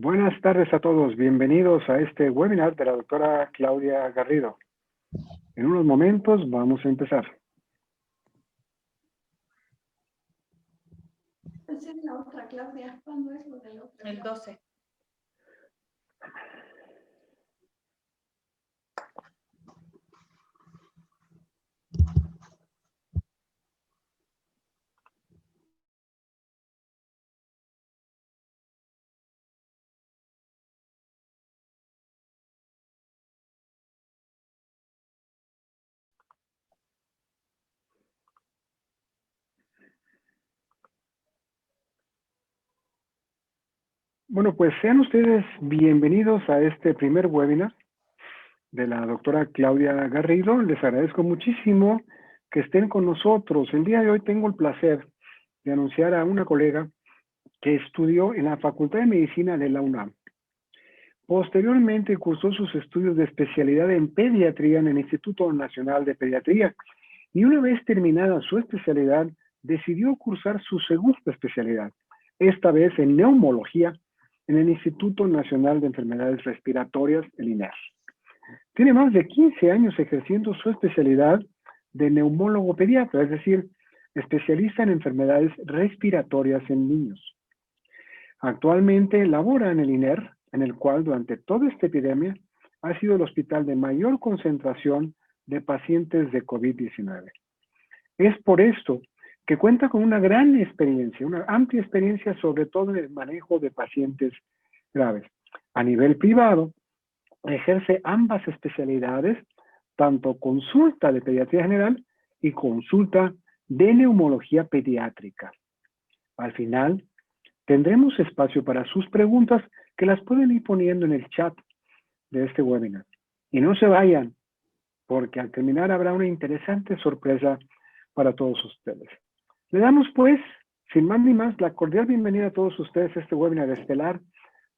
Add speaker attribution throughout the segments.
Speaker 1: Buenas tardes a todos, bienvenidos a este webinar de la doctora Claudia Garrido. En unos momentos vamos a empezar.
Speaker 2: Esa es la otra, Claudia. ¿Cuándo es lo del otro?
Speaker 3: El 12.
Speaker 1: Bueno, pues sean ustedes bienvenidos a este primer webinar de la doctora Claudia Garrido. Les agradezco muchísimo que estén con nosotros. El día de hoy tengo el placer de anunciar a una colega que estudió en la Facultad de Medicina de la UNAM. Posteriormente cursó sus estudios de especialidad en pediatría en el Instituto Nacional de Pediatría y una vez terminada su especialidad decidió cursar su segunda especialidad, esta vez en neumología en el Instituto Nacional de Enfermedades Respiratorias, el INER. Tiene más de 15 años ejerciendo su especialidad de neumólogo pediatra, es decir, especialista en enfermedades respiratorias en niños. Actualmente labora en el INER, en el cual durante toda esta epidemia ha sido el hospital de mayor concentración de pacientes de COVID-19. Es por esto que cuenta con una gran experiencia, una amplia experiencia sobre todo en el manejo de pacientes graves. A nivel privado, ejerce ambas especialidades, tanto consulta de pediatría general y consulta de neumología pediátrica. Al final, tendremos espacio para sus preguntas que las pueden ir poniendo en el chat de este webinar. Y no se vayan, porque al terminar habrá una interesante sorpresa para todos ustedes. Le damos pues, sin más ni más, la cordial bienvenida a todos ustedes a este webinar estelar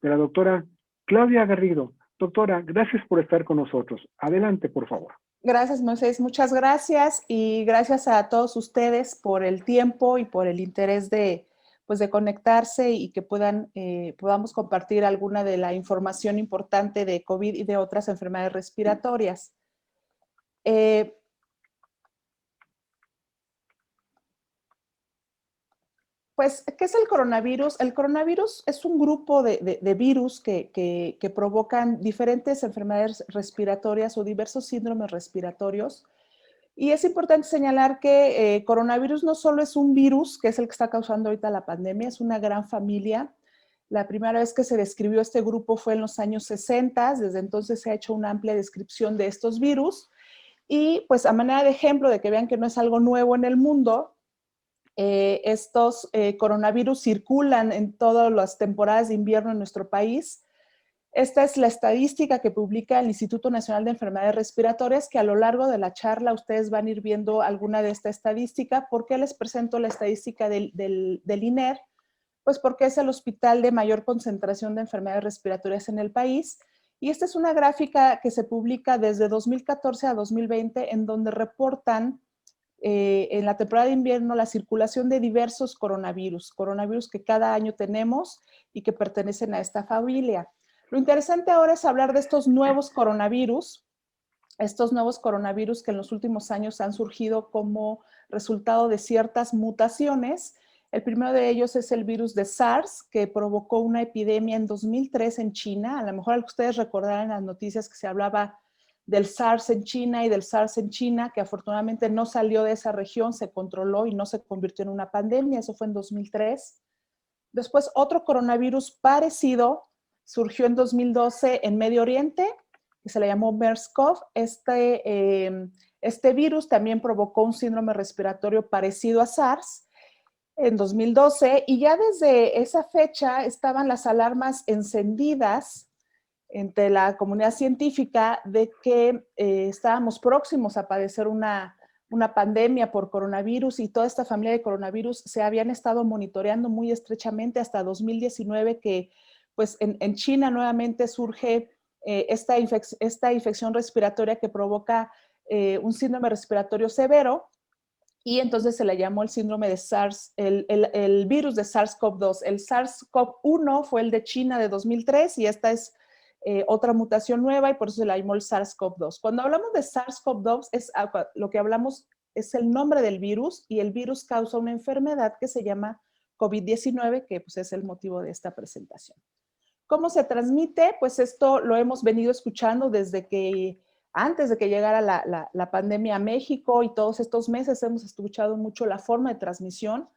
Speaker 1: de la doctora Claudia Garrido. Doctora, gracias por estar con nosotros. Adelante, por favor.
Speaker 3: Gracias, Moisés. Muchas gracias y gracias a todos ustedes por el tiempo y por el interés de conectarse y que podamos compartir alguna de la información importante de COVID y de otras enfermedades respiratorias. Pues, ¿qué es el coronavirus? El coronavirus es un grupo de virus que provocan diferentes enfermedades respiratorias o diversos síndromes respiratorios. Y es importante señalar que coronavirus no solo es un virus, que es el que está causando ahorita la pandemia, es una gran familia. La primera vez que se describió este grupo fue en los años 60, desde entonces se ha hecho una amplia descripción de estos virus. Y pues a manera de ejemplo de que vean que no es algo nuevo en el mundo, estos coronavirus circulan en todas las temporadas de invierno en nuestro país. Esta es la estadística que publica el Instituto Nacional de Enfermedades Respiratorias, que a lo largo de la charla ustedes van a ir viendo alguna de esta estadística. ¿Por qué les presento la estadística del INER? Pues porque es el hospital de mayor concentración de enfermedades respiratorias en el país. Y esta es una gráfica que se publica desde 2014 a 2020, en donde reportan en la temporada de invierno la circulación de diversos coronavirus que cada año tenemos y que pertenecen a esta familia. Lo interesante ahora es hablar de estos nuevos coronavirus que en los últimos años han surgido como resultado de ciertas mutaciones. El primero de ellos es el virus de SARS, que provocó una epidemia en 2003 en China. A lo mejor ustedes recordarán en las noticias que se hablaba del SARS en China y del SARS en China, que afortunadamente no salió de esa región, se controló y no se convirtió en una pandemia. Eso fue en 2003. Después, otro coronavirus parecido surgió en 2012 en Medio Oriente, que se le llamó MERS-CoV. Este virus también provocó un síndrome respiratorio parecido a SARS en 2012, y ya desde esa fecha estaban las alarmas encendidas entre la comunidad científica de que estábamos próximos a padecer una pandemia por coronavirus, y toda esta familia de coronavirus se habían estado monitoreando muy estrechamente hasta 2019, que pues en China nuevamente surge esta infección respiratoria que provoca un síndrome respiratorio severo. y entonces se le llamó el síndrome de SARS, el virus de SARS-CoV-2. El SARS-CoV-1 fue el de China de 2003 y esta es otra mutación nueva y por eso se le llamó el SARS-CoV-2. Cuando hablamos de SARS-CoV-2, lo que hablamos es el nombre del virus y el virus causa una enfermedad que se llama COVID-19, que pues, es el motivo de esta presentación. ¿Cómo se transmite? Pues esto lo hemos venido escuchando desde que antes de que llegara la pandemia a México y todos estos meses hemos escuchado mucho la forma de transmisión.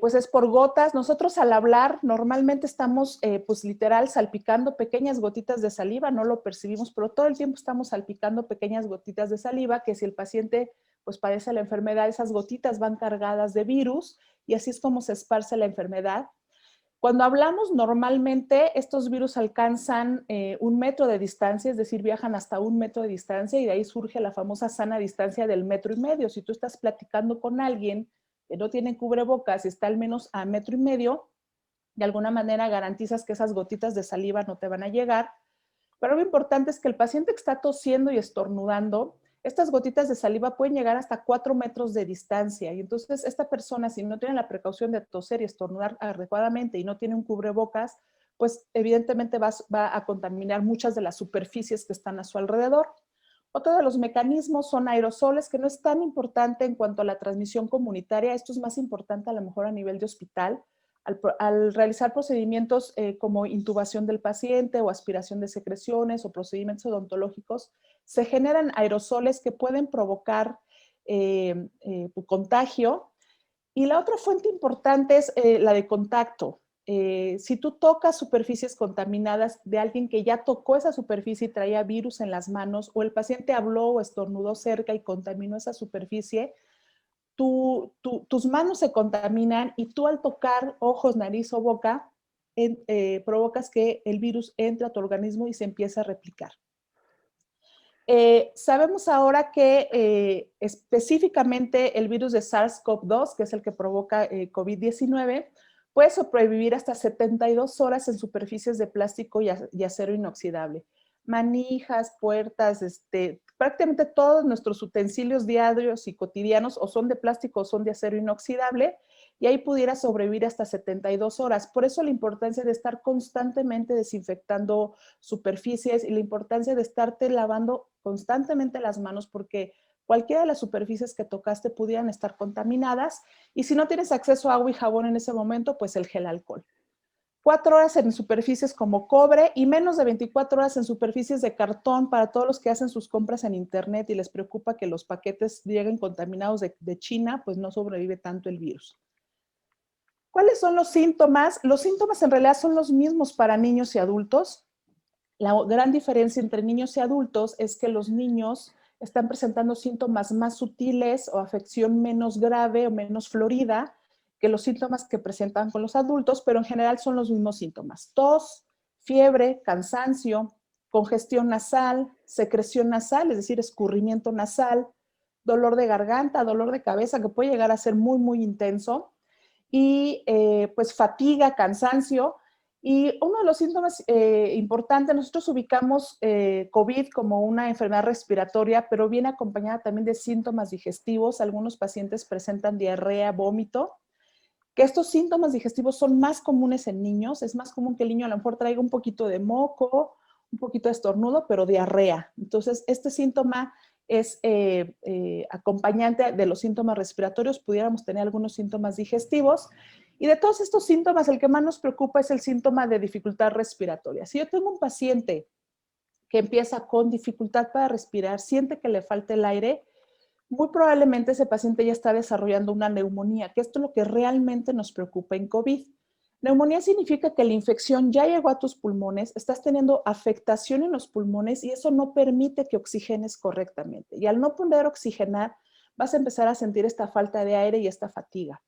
Speaker 3: Pues es por gotas. Nosotros al hablar normalmente estamos pues literal salpicando pequeñas gotitas de saliva, no lo percibimos, pero todo el tiempo estamos salpicando pequeñas gotitas de saliva que si el paciente pues padece la enfermedad, esas gotitas van cargadas de virus y así es como se esparce la enfermedad. Cuando hablamos normalmente, estos virus alcanzan 1 metro de distancia, es decir, viajan hasta 1 metro de distancia y de ahí surge la famosa sana distancia del 1,5 metros. Si tú estás platicando con alguien que no tiene cubrebocas y está al menos a 1,5 metros, de alguna manera garantizas que esas gotitas de saliva no te van a llegar. Pero lo importante es que el paciente que está tosiendo y estornudando, estas gotitas de saliva pueden llegar hasta 4 metros de distancia. Y entonces esta persona, si no tiene la precaución de toser y estornudar adecuadamente y no tiene un cubrebocas, pues evidentemente va a contaminar muchas de las superficies que están a su alrededor. Otro de los mecanismos son aerosoles, que no es tan importante en cuanto a la transmisión comunitaria. Esto es más importante a lo mejor a nivel de hospital. Al realizar procedimientos como intubación del paciente o aspiración de secreciones o procedimientos odontológicos, se generan aerosoles que pueden provocar contagio. Y la otra fuente importante es la de contacto. Si tú tocas superficies contaminadas de alguien que ya tocó esa superficie y traía virus en las manos, o el paciente habló o estornudó cerca y contaminó esa superficie, tus manos se contaminan y tú al tocar ojos, nariz o boca, provocas que el virus entre a tu organismo y se empiece a replicar. Sabemos ahora que específicamente el virus de SARS-CoV-2, que es el que provoca COVID-19, puede sobrevivir hasta 72 horas en superficies de plástico y acero inoxidable. Manijas, puertas, prácticamente todos nuestros utensilios diarios y cotidianos o son de plástico o son de acero inoxidable y ahí pudiera sobrevivir hasta 72 horas. Por eso la importancia de estar constantemente desinfectando superficies y la importancia de estarte lavando constantemente las manos porque cualquiera de las superficies que tocaste pudieran estar contaminadas y si no tienes acceso a agua y jabón en ese momento, pues el gel alcohol. 4 horas en superficies como cobre y menos de 24 horas en superficies de cartón para todos los que hacen sus compras en internet y les preocupa que los paquetes lleguen contaminados de China, pues no sobrevive tanto el virus. ¿Cuáles son los síntomas? Los síntomas en realidad son los mismos para niños y adultos. La gran diferencia entre niños y adultos es que los niños están presentando síntomas más sutiles o afección menos grave o menos florida que los síntomas que presentan con los adultos, pero en general son los mismos síntomas. Tos, fiebre, cansancio, congestión nasal, secreción nasal, es decir, escurrimiento nasal, dolor de garganta, dolor de cabeza que puede llegar a ser muy, muy intenso y pues fatiga, cansancio. Y uno de los síntomas importantes, nosotros ubicamos COVID como una enfermedad respiratoria, pero viene acompañada también de síntomas digestivos. Algunos pacientes presentan diarrea, vómito, que estos síntomas digestivos son más comunes en niños. Es más común que el niño a lo mejor traiga un poquito de moco, un poquito de estornudo, pero diarrea. Entonces, este síntoma es acompañante de los síntomas respiratorios. Pudiéramos tener algunos síntomas digestivos. Y de todos estos síntomas, el que más nos preocupa es el síntoma de dificultad respiratoria. Si yo tengo un paciente que empieza con dificultad para respirar, siente que le falta el aire, muy probablemente ese paciente ya está desarrollando una neumonía, que esto es lo que realmente nos preocupa en COVID. Neumonía significa que la infección ya llegó a tus pulmones, estás teniendo afectación en los pulmones y eso no permite que oxigenes correctamente. Y al no poder oxigenar, vas a empezar a sentir esta falta de aire y esta fatiga.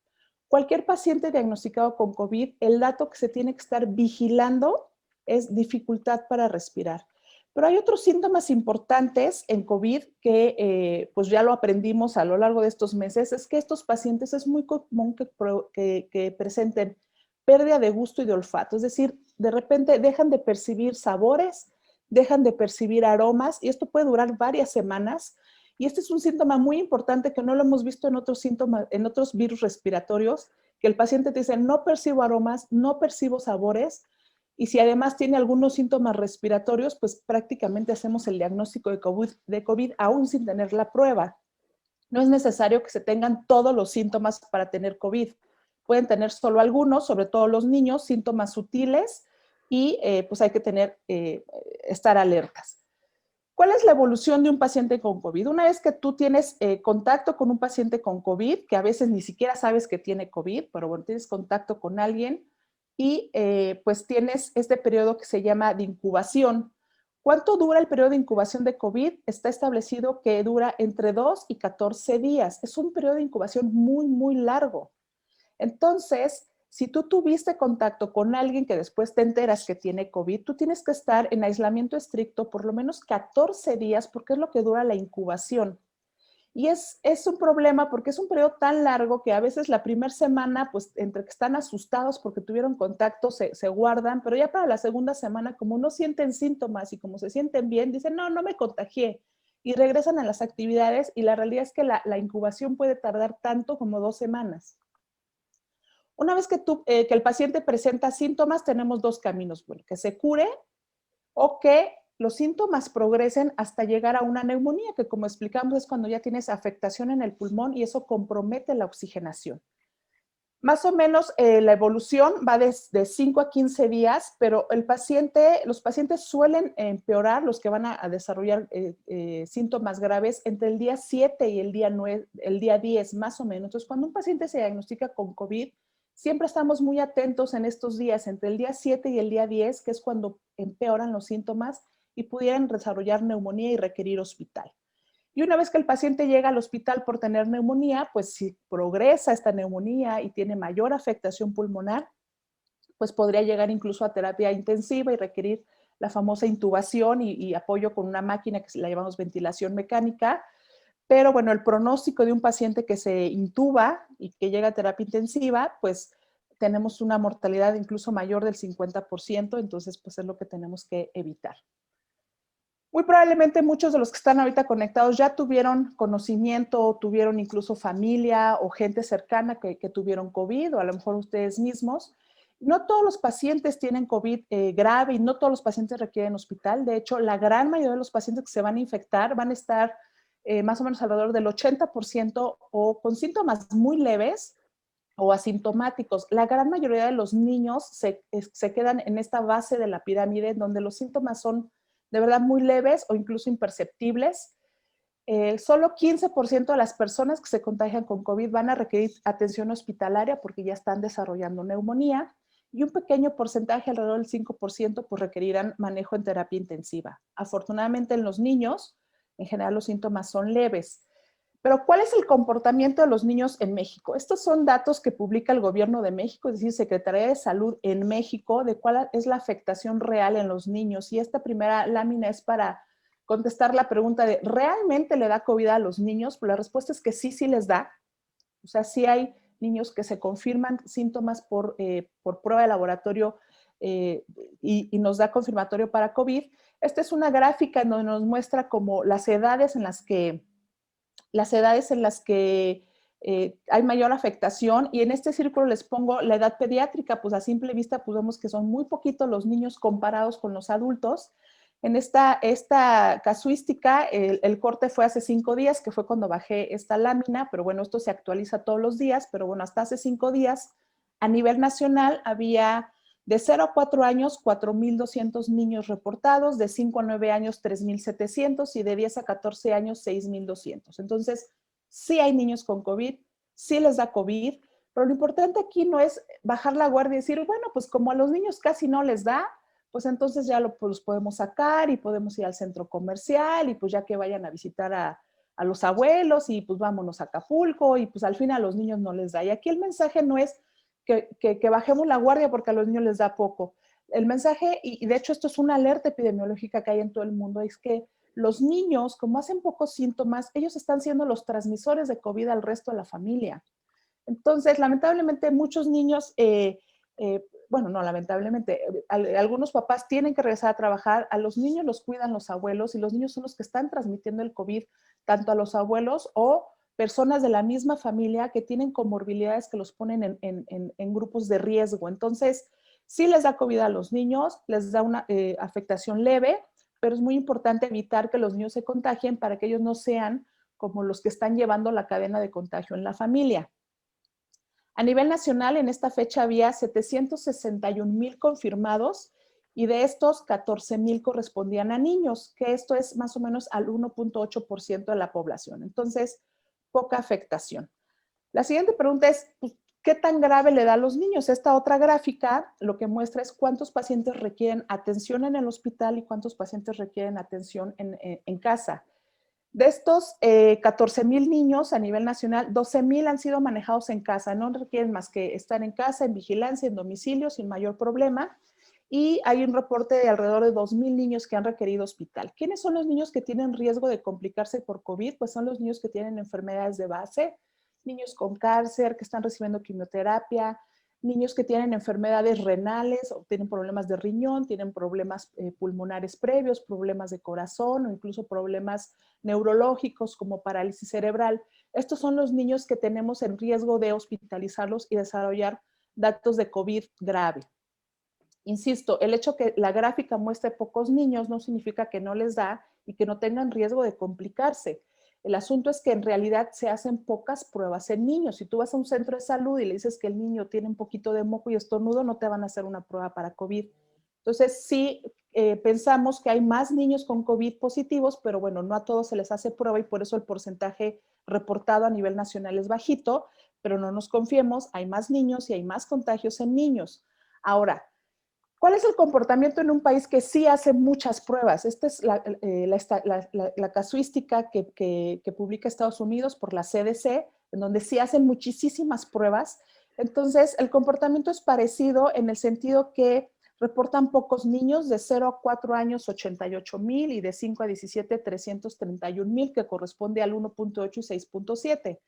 Speaker 3: Cualquier paciente diagnosticado con COVID, el dato que se tiene que estar vigilando es dificultad para respirar. Pero hay otros síntomas importantes en COVID que pues ya lo aprendimos a lo largo de estos meses, es que estos pacientes es muy común que presenten pérdida de gusto y de olfato, es decir, de repente dejan de percibir sabores, dejan de percibir aromas y esto puede durar varias semanas Y este es un síntoma muy importante que no lo hemos visto en otros síntomas, en otros virus respiratorios, que el paciente te dice, no percibo aromas, no percibo sabores, y si además tiene algunos síntomas respiratorios, pues prácticamente hacemos el diagnóstico de COVID aún sin tener la prueba. No es necesario que se tengan todos los síntomas para tener COVID. Pueden tener solo algunos, sobre todo los niños, síntomas sutiles y pues hay que estar alertas. ¿Cuál es la evolución de un paciente con COVID? Una vez que tú tienes contacto con un paciente con COVID, que a veces ni siquiera sabes que tiene COVID, pero bueno, tienes contacto con alguien y pues tienes este periodo que se llama de incubación. ¿Cuánto dura el periodo de incubación de COVID? Está establecido que dura entre 2 y 14 días. Es un periodo de incubación muy, muy largo. Entonces, si tú tuviste contacto con alguien que después te enteras que tiene COVID, tú tienes que estar en aislamiento estricto por lo menos 14 días porque es lo que dura la incubación. Y es un problema porque es un periodo tan largo que a veces la primera semana, pues entre que están asustados porque tuvieron contacto, se guardan, pero ya para la segunda semana, como no sienten síntomas y como se sienten bien, dicen, no, no me contagié. Y regresan a las actividades y la realidad es que la incubación puede tardar tanto como 2 semanas. Una vez que el paciente presenta síntomas, tenemos dos caminos, bueno, que se cure o que los síntomas progresen hasta llegar a una neumonía, que como explicamos es cuando ya tienes afectación en el pulmón y eso compromete la oxigenación. Más o menos la evolución va de 5 a 15 días, pero los pacientes suelen empeorar, los que van a desarrollar síntomas graves entre el día 7 y el día 10, más o menos. Entonces, cuando un paciente se diagnostica con COVID, siempre estamos muy atentos en estos días, entre el día 7 y el día 10, que es cuando empeoran los síntomas y pudieran desarrollar neumonía y requerir hospital. Y una vez que el paciente llega al hospital por tener neumonía, pues si progresa esta neumonía y tiene mayor afectación pulmonar, pues podría llegar incluso a terapia intensiva y requerir la famosa intubación y apoyo con una máquina que la llamamos ventilación mecánica. Pero bueno, el pronóstico de un paciente que se intuba y que llega a terapia intensiva, pues tenemos una mortalidad incluso mayor del 50%, entonces pues es lo que tenemos que evitar. Muy probablemente muchos de los que están ahorita conectados ya tuvieron conocimiento, tuvieron incluso familia o gente cercana que tuvieron COVID o a lo mejor ustedes mismos. No todos los pacientes tienen COVID grave y no todos los pacientes requieren hospital. De hecho, la gran mayoría de los pacientes que se van a infectar van a estar más o menos alrededor del 80% o con síntomas muy leves o asintomáticos. La gran mayoría de los niños se quedan en esta base de la pirámide donde los síntomas son de verdad muy leves o incluso imperceptibles. Solo 15% de las personas que se contagian con COVID van a requerir atención hospitalaria porque ya están desarrollando neumonía y un pequeño porcentaje, alrededor del 5%, pues requerirán manejo en terapia intensiva. Afortunadamente en los niños, en general los síntomas son leves. Pero ¿cuál es el comportamiento de los niños en México? Estos son datos que publica el Gobierno de México, es decir, Secretaría de Salud en México, de cuál es la afectación real en los niños. Y esta primera lámina es para contestar la pregunta de ¿realmente le da COVID a los niños? Pues la respuesta es que sí, sí les da. O sea, sí hay niños que se confirman síntomas por prueba de laboratorio y nos da confirmatorio para COVID. Esta es una gráfica en donde nos muestra como las edades en las que hay mayor afectación y en este círculo les pongo la edad pediátrica, pues a simple vista pues vemos que son muy poquitos los niños comparados con los adultos. En esta casuística, el corte fue hace 5 días, que fue cuando bajé esta lámina, pero bueno, esto se actualiza todos los días, pero bueno, hasta hace 5 días, a nivel nacional había de 0 a 4 años, 4,200 niños reportados, de 5 a 9 años, 3,700 y de 10 a 14 años, 6,200. Entonces, sí hay niños con COVID, sí les da COVID, pero lo importante aquí no es bajar la guardia y decir, bueno, pues como a los niños casi no les da, pues entonces ya los podemos sacar y podemos ir al centro comercial y pues ya que vayan a visitar a los abuelos y pues vámonos a Acapulco y pues al fin a los niños no les da. Y aquí el mensaje no es que bajemos la guardia porque a los niños les da poco. El mensaje, y de hecho esto es una alerta epidemiológica que hay en todo el mundo, es que los niños, como hacen pocos síntomas, ellos están siendo los transmisores de COVID al resto de la familia. Entonces, lamentablemente, muchos niños, bueno, no lamentablemente, algunos papás tienen que regresar a trabajar, a los niños los cuidan los abuelos y los niños son los que están transmitiendo el COVID tanto a los abuelos o personas de la misma familia que tienen comorbilidades que los ponen en grupos de riesgo. Entonces, sí les da COVID a los niños, les da una afectación leve, pero es muy importante evitar que los niños se contagien para que ellos no sean como los que están llevando la cadena de contagio en la familia. A nivel nacional, en esta fecha había 761,000 confirmados y de estos 14,000 correspondían a niños, que esto es más o menos al 1.8% de la población. Entonces, poca afectación. La siguiente pregunta es, pues, ¿qué tan grave le da a los niños? Esta otra gráfica lo que muestra es cuántos pacientes requieren atención en el hospital y cuántos pacientes requieren atención en casa. De estos 14,000 niños a nivel nacional, 12,000 han sido manejados en casa, no requieren más que estar en casa, en vigilancia, en domicilio, sin mayor problema. Y hay un reporte de alrededor de 2,000 niños que han requerido hospital. ¿Quiénes son los niños que tienen riesgo de complicarse por COVID? Pues son los niños que tienen enfermedades de base, niños con cáncer, que están recibiendo quimioterapia, niños que tienen enfermedades renales o tienen problemas de riñón, tienen problemas pulmonares previos, problemas de corazón o incluso problemas neurológicos como parálisis cerebral. Estos son los niños que tenemos en riesgo de hospitalizarlos y desarrollar datos de COVID grave. Insisto, el hecho que la gráfica muestre pocos niños no significa que no les da y que no tengan riesgo de complicarse. El asunto es que en realidad se hacen pocas pruebas en niños. Si tú vas a un centro de salud y le dices que el niño tiene un poquito de moco y estornudo, no te van a hacer una prueba para COVID. Entonces, sí pensamos que hay más niños con COVID positivos, pero bueno, no a todos se les hace prueba y por eso el porcentaje reportado a nivel nacional es bajito, pero no nos confiemos, hay más niños y hay más contagios en niños. Ahora, ¿cuál es el comportamiento en un país que sí hace muchas pruebas? Esta es la casuística que publica Estados Unidos por la CDC, en donde sí hacen muchísimas pruebas. Entonces, el comportamiento es parecido en el sentido que reportan pocos niños, de 0 a 4 años 88,000 y de 5 a 17 331,000, que corresponde al 1.8 y 6.7.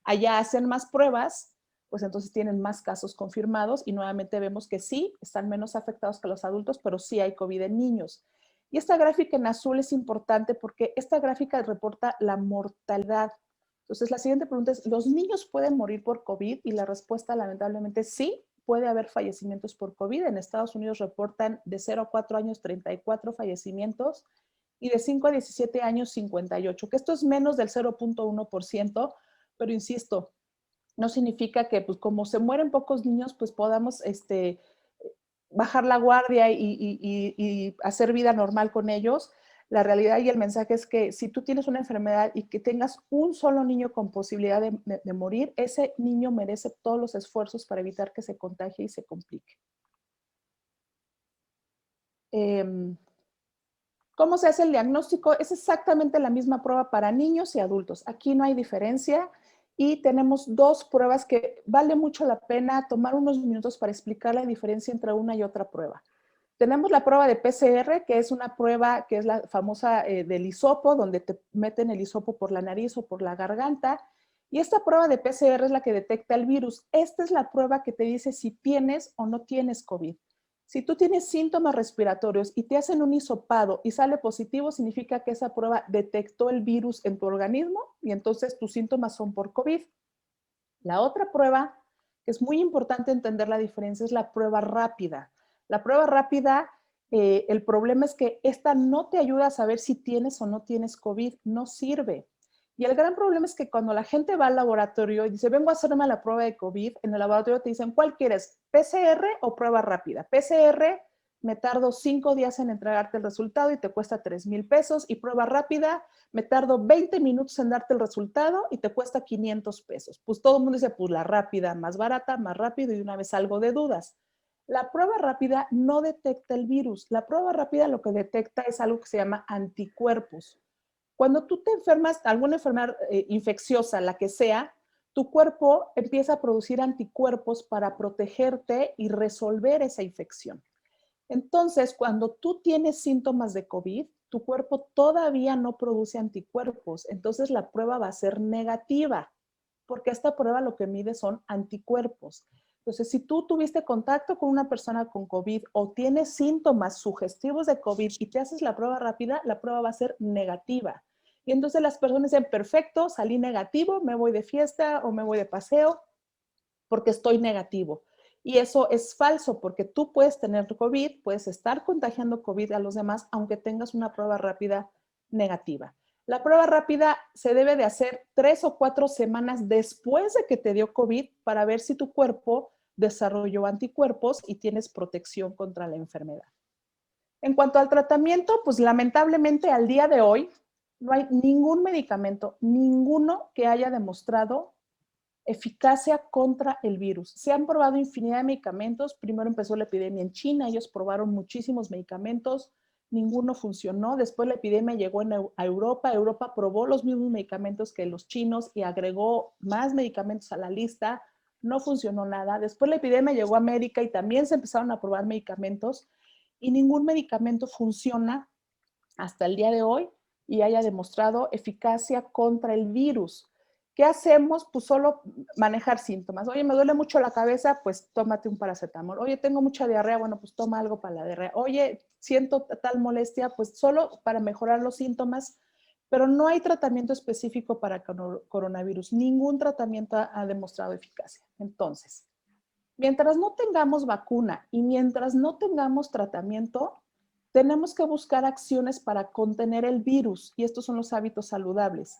Speaker 3: Allá hacen más pruebas, pues entonces tienen más casos confirmados y nuevamente vemos que sí, están menos afectados que los adultos, pero sí hay COVID en niños. Y esta gráfica en azul es importante porque esta gráfica reporta la mortalidad. Entonces la siguiente pregunta es, ¿los niños pueden morir por COVID? Y la respuesta lamentablemente sí, puede haber fallecimientos por COVID. En Estados Unidos reportan de 0 a 4 años 34 fallecimientos y de 5 a 17 años 58, que esto es menos del 0.1%, pero insisto, no significa que pues como se mueren pocos niños, pues podamos bajar la guardia y hacer vida normal con ellos. La realidad y el mensaje es que si tú tienes una enfermedad y que tengas un solo niño con posibilidad de morir, ese niño merece todos los esfuerzos para evitar que se contagie y se complique. ¿Cómo se hace el diagnóstico? Es exactamente la misma prueba para niños y adultos. Aquí no hay diferencia y tenemos dos pruebas que vale mucho la pena tomar unos minutos para explicar la diferencia entre una y otra prueba. Tenemos la prueba de PCR, que es una prueba que es la famosa del hisopo, donde te meten el hisopo por la nariz o por la garganta. Y esta prueba de PCR es la que detecta el virus. Esta es la prueba que te dice si tienes o no tienes COVID. Si tú tienes síntomas respiratorios y te hacen un hisopado y sale positivo, significa que esa prueba detectó el virus en tu organismo y entonces tus síntomas son por COVID. La otra prueba, que es muy importante entender la diferencia, es la prueba rápida. La prueba rápida, el problema es que esta no te ayuda a saber si tienes o no tienes COVID, no sirve. Y el gran problema es que cuando la gente va al laboratorio y dice, vengo a hacerme la prueba de COVID, en el laboratorio te dicen, ¿cuál quieres? ¿PCR o prueba rápida? PCR, me tardo 5 días en entregarte el resultado y te cuesta 3,000 pesos. Y prueba rápida, me tardo 20 minutos en darte el resultado y te cuesta 500 pesos. Pues todo el mundo dice, pues la rápida, más barata, más rápido y una vez algo de dudas. La prueba rápida no detecta el virus. La prueba rápida lo que detecta es algo que se llama anticuerpos. Cuando tú te enfermas, alguna enfermedad infecciosa, la que sea, tu cuerpo empieza a producir anticuerpos para protegerte y resolver esa infección. Entonces, cuando tú tienes síntomas de COVID, tu cuerpo todavía no produce anticuerpos. Entonces, la prueba va a ser negativa, porque esta prueba lo que mide son anticuerpos. Entonces, si tú tuviste contacto con una persona con COVID o tienes síntomas sugestivos de COVID y te haces la prueba rápida, la prueba va a ser negativa. Y entonces las personas dicen, perfecto, salí negativo, me voy de fiesta o me voy de paseo porque estoy negativo. Y eso es falso porque tú puedes tener COVID, puedes estar contagiando COVID a los demás aunque tengas una prueba rápida negativa. La prueba rápida se debe de hacer 3 o 4 semanas después de que te dio COVID para ver si tu cuerpo desarrolló anticuerpos y tienes protección contra la enfermedad. En cuanto al tratamiento, pues lamentablemente al día de hoy no hay ningún medicamento, ninguno que haya demostrado eficacia contra el virus. Se han probado infinidad de medicamentos. Primero empezó la epidemia en China, ellos probaron muchísimos medicamentos, ninguno funcionó. Después la epidemia llegó a Europa, Europa probó los mismos medicamentos que los chinos y agregó más medicamentos a la lista, no funcionó nada. Después la epidemia llegó a América y también se empezaron a probar medicamentos y ningún medicamento funciona hasta el día de hoy y haya demostrado eficacia contra el virus. ¿Qué hacemos? Pues solo manejar síntomas. Oye, me duele mucho la cabeza, pues tómate un paracetamol. Oye, tengo mucha diarrea, bueno, pues toma algo para la diarrea. Oye, siento tal molestia, pues solo para mejorar los síntomas, pero no hay tratamiento específico para coronavirus. Ningún tratamiento ha demostrado eficacia. Entonces, mientras no tengamos vacuna y mientras no tengamos tratamiento, tenemos que buscar acciones para contener el virus y estos son los hábitos saludables.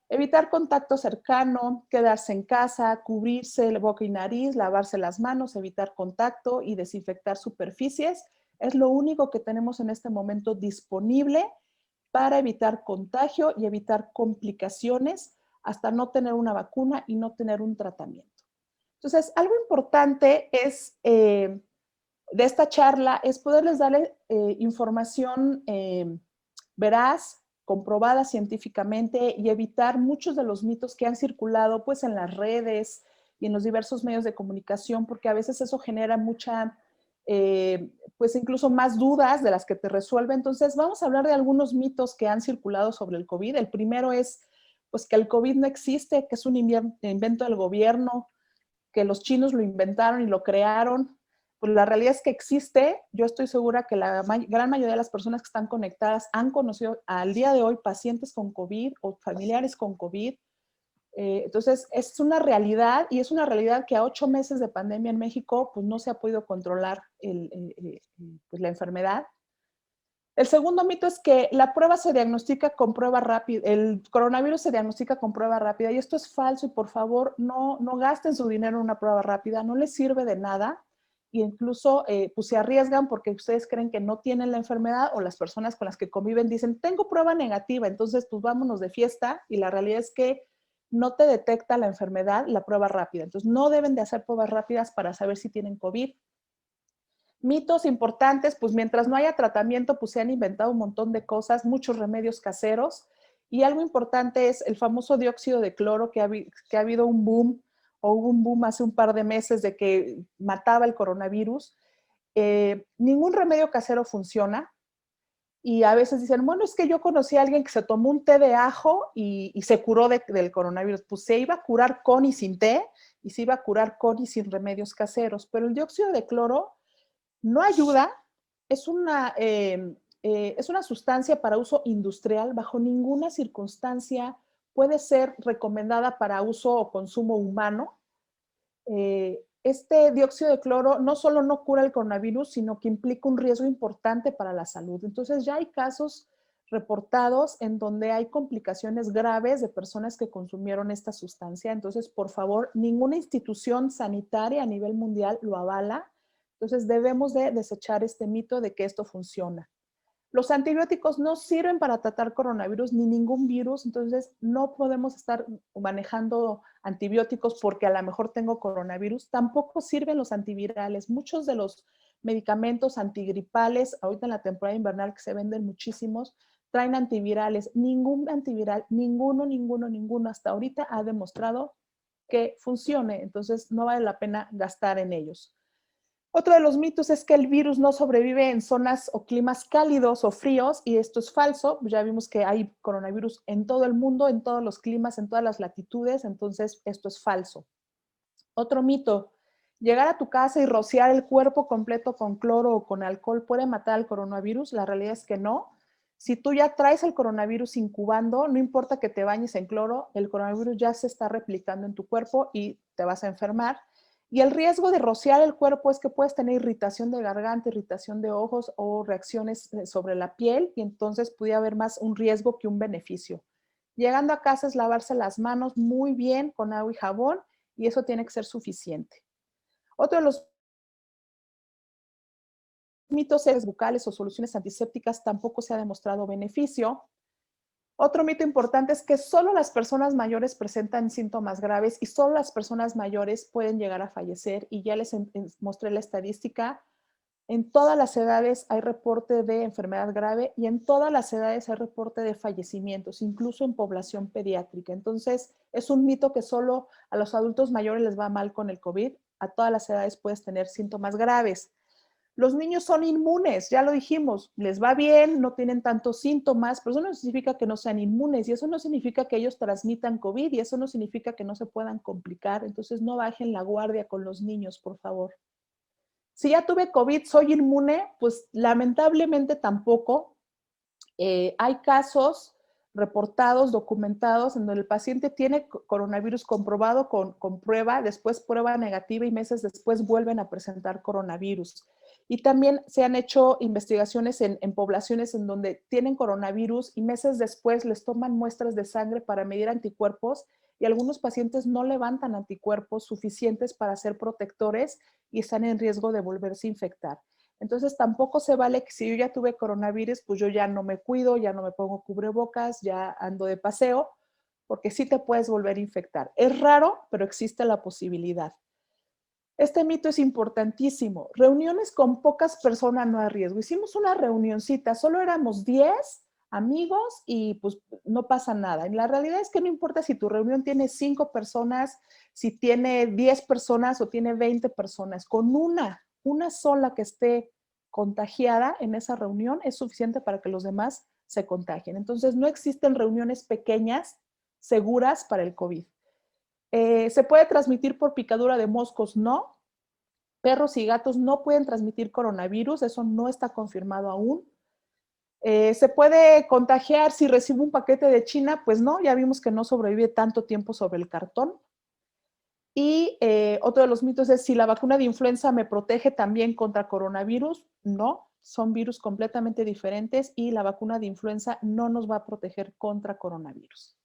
Speaker 3: Evitar contacto cercano, quedarse en casa, cubrirse la boca y nariz, lavarse las manos, evitar contacto y desinfectar superficies. Es lo único que tenemos en este momento disponible para evitar contagio y evitar complicaciones hasta no tener una vacuna y no tener un tratamiento. Entonces, algo importante es de esta charla es poderles darle información veraz, comprobada científicamente y evitar muchos de los mitos que han circulado pues en las redes y en los diversos medios de comunicación, porque a veces eso genera mucha, pues incluso más dudas de las que te resuelve. Entonces vamos a hablar de algunos mitos que han circulado sobre el COVID. El primero es pues que el COVID no existe, que es un invento del gobierno, que los chinos lo inventaron y lo crearon. Pues la realidad es que existe. Yo estoy segura que la gran mayoría de las personas que están conectadas han conocido al día de hoy pacientes con COVID o familiares con COVID. Entonces, es una realidad y es una realidad que a 8 meses de pandemia en México, pues no se ha podido controlar pues, la enfermedad. El segundo mito es que la prueba se diagnostica con prueba rápida, el coronavirus se diagnostica con prueba rápida y esto es falso y por favor no gasten su dinero en una prueba rápida, no les sirve de nada e incluso pues se arriesgan porque ustedes creen que no tienen la enfermedad o las personas con las que conviven dicen tengo prueba negativa, entonces pues vámonos de fiesta y la realidad es que no te detecta la enfermedad la prueba rápida, entonces no deben de hacer pruebas rápidas para saber si tienen COVID. Mitos importantes, pues mientras no haya tratamiento, pues se han inventado un montón de cosas, muchos remedios caseros. Y algo importante es el famoso dióxido de cloro, que ha habido un boom, o hubo un boom hace un par de meses de que mataba el coronavirus. Ningún remedio casero funciona. Y a veces dicen, bueno, es que yo conocí a alguien que se tomó un té de ajo y se curó del coronavirus. Pues se iba a curar con y sin té, y se iba a curar con y sin remedios caseros. Pero el dióxido de cloro no ayuda, es una sustancia para uso industrial, bajo ninguna circunstancia puede ser recomendada para uso o consumo humano. Este dióxido de cloro no solo no cura el coronavirus, sino que implica un riesgo importante para la salud. Entonces ya hay casos reportados en donde hay complicaciones graves de personas que consumieron esta sustancia. Entonces, por favor, ninguna institución sanitaria a nivel mundial lo avala. Entonces, debemos de desechar este mito de que esto funciona. Los antibióticos no sirven para tratar coronavirus ni ningún virus, entonces no podemos estar manejando antibióticos porque a lo mejor tengo coronavirus. Tampoco sirven los antivirales. Muchos de los medicamentos antigripales, ahorita en la temporada invernal que se venden muchísimos, traen antivirales. Ningún antiviral, ninguno hasta ahorita ha demostrado que funcione, entonces no vale la pena gastar en ellos. Otro de los mitos es que el virus no sobrevive en zonas o climas cálidos o fríos y esto es falso. Ya vimos que hay coronavirus en todo el mundo, en todos los climas, en todas las latitudes, entonces esto es falso. Otro mito, llegar a tu casa y rociar el cuerpo completo con cloro o con alcohol puede matar al coronavirus. La realidad es que no. Si tú ya traes el coronavirus incubando, no importa que te bañes en cloro, el coronavirus ya se está replicando en tu cuerpo y te vas a enfermar. Y el riesgo de rociar el cuerpo es que puedes tener irritación de garganta, irritación de ojos o reacciones sobre la piel, y entonces puede haber más un riesgo que un beneficio. Llegando a casa es lavarse las manos muy bien con agua y jabón, y eso tiene que ser suficiente. Otro de los mitos es bucales o soluciones antisépticas tampoco se ha demostrado beneficio. Otro mito importante es que solo las personas mayores presentan síntomas graves y solo las personas mayores pueden llegar a fallecer, y ya les mostré la estadística. En todas las edades hay reporte de enfermedad grave y en todas las edades hay reporte de fallecimientos, incluso en población pediátrica. Entonces, es un mito que solo a los adultos mayores les va mal con el COVID. A todas las edades puedes tener síntomas graves. Los niños son inmunes, ya lo dijimos, les va bien, no tienen tantos síntomas, pero eso no significa que no sean inmunes, y eso no significa que ellos transmitan COVID, y eso no significa que no se puedan complicar. Entonces, no bajen la guardia con los niños, por favor. Si ya tuve COVID, ¿soy inmune? Pues lamentablemente tampoco. Hay casos reportados, documentados, en donde el paciente tiene coronavirus comprobado con prueba, después prueba negativa y meses después vuelven a presentar coronavirus. Y también se han hecho investigaciones en poblaciones en donde tienen coronavirus y meses después les toman muestras de sangre para medir anticuerpos, y algunos pacientes no levantan anticuerpos suficientes para ser protectores y están en riesgo de volverse a infectar. Entonces tampoco se vale que si yo ya tuve coronavirus, pues yo ya no me cuido, ya no me pongo cubrebocas, ya ando de paseo, porque sí te puedes volver a infectar. Es raro, pero existe la posibilidad. Este mito es importantísimo. Reuniones con pocas personas no hay riesgo. Hicimos una reunioncita, solo éramos 10 amigos y pues no pasa nada. En la realidad es que no importa si tu reunión tiene 5 personas, si tiene 10 personas o tiene 20 personas. Con una sola que esté contagiada en esa reunión es suficiente para que los demás se contagien. Entonces, no existen reuniones pequeñas seguras para el COVID. ¿Se puede transmitir por picadura de moscos? No. Perros y gatos no pueden transmitir coronavirus, eso no está confirmado aún. ¿Se puede contagiar si recibo un paquete de China? Pues no, ya vimos que no sobrevive tanto tiempo sobre el cartón. Y otro de los mitos es si la vacuna de influenza me protege también contra coronavirus. No, son virus completamente diferentes y la vacuna de influenza no nos va a proteger contra coronavirus.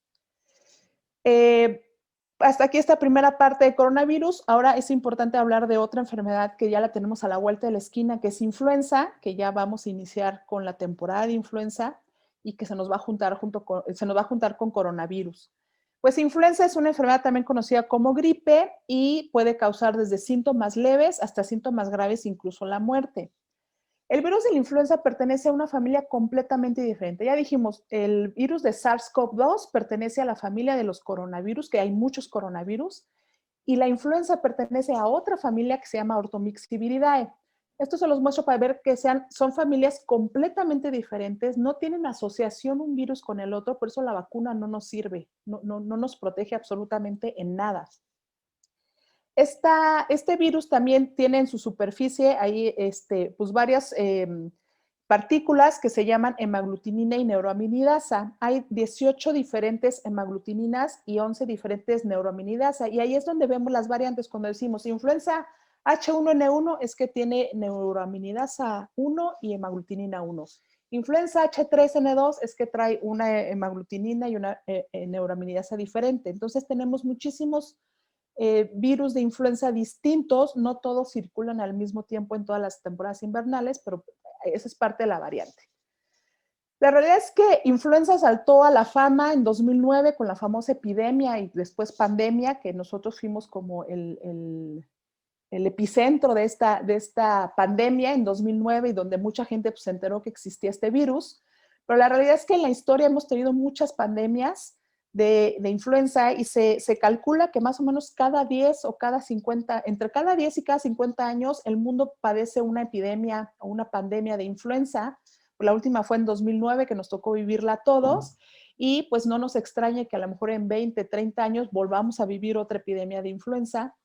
Speaker 3: Hasta aquí esta primera parte de coronavirus. Ahora es importante hablar de otra enfermedad que ya la tenemos a la vuelta de la esquina, que es influenza, que ya vamos a iniciar con la temporada de influenza y que se nos va a juntar con coronavirus. Pues influenza es una enfermedad también conocida como gripe y puede causar desde síntomas leves hasta síntomas graves, incluso la muerte. El virus de la influenza pertenece a una familia completamente diferente. Ya dijimos, el virus de SARS-CoV-2 pertenece a la familia de los coronavirus, que hay muchos coronavirus, y la influenza pertenece a otra familia que se llama Orthomyxiviridae. Esto se los muestro para ver que son familias completamente diferentes, no tienen asociación un virus con el otro, por eso la vacuna no nos sirve, no nos protege absolutamente en nada. Este virus también tiene en su superficie ahí pues varias partículas que se llaman hemaglutinina y neuroaminidasa. Hay 18 diferentes hemaglutininas y 11 diferentes neuroaminidasa, y ahí es donde vemos las variantes. Cuando decimos influenza H1N1 es que tiene neuroaminidasa 1 y hemaglutinina 1. Influenza H3N2 es que trae una hemaglutinina y una neuroaminidasa diferente. Entonces tenemos muchísimos virus de influenza distintos, no todos circulan al mismo tiempo en todas las temporadas invernales, pero esa es parte de la variante. La realidad es que influenza saltó a la fama en 2009 con la famosa epidemia y después pandemia, que nosotros fuimos como el epicentro de esta pandemia en 2009, y donde mucha gente pues, se enteró que existía este virus. Pero la realidad es que en la historia hemos tenido muchas pandemias de influenza, y se calcula que más o menos cada 10 o cada 50, entre cada 10 y cada 50 años, el mundo padece una epidemia o una pandemia de influenza. La última fue en 2009, que nos tocó vivirla a todos, y pues no nos extrañe que a lo mejor en 20, 30 años volvamos a vivir otra epidemia de influenza.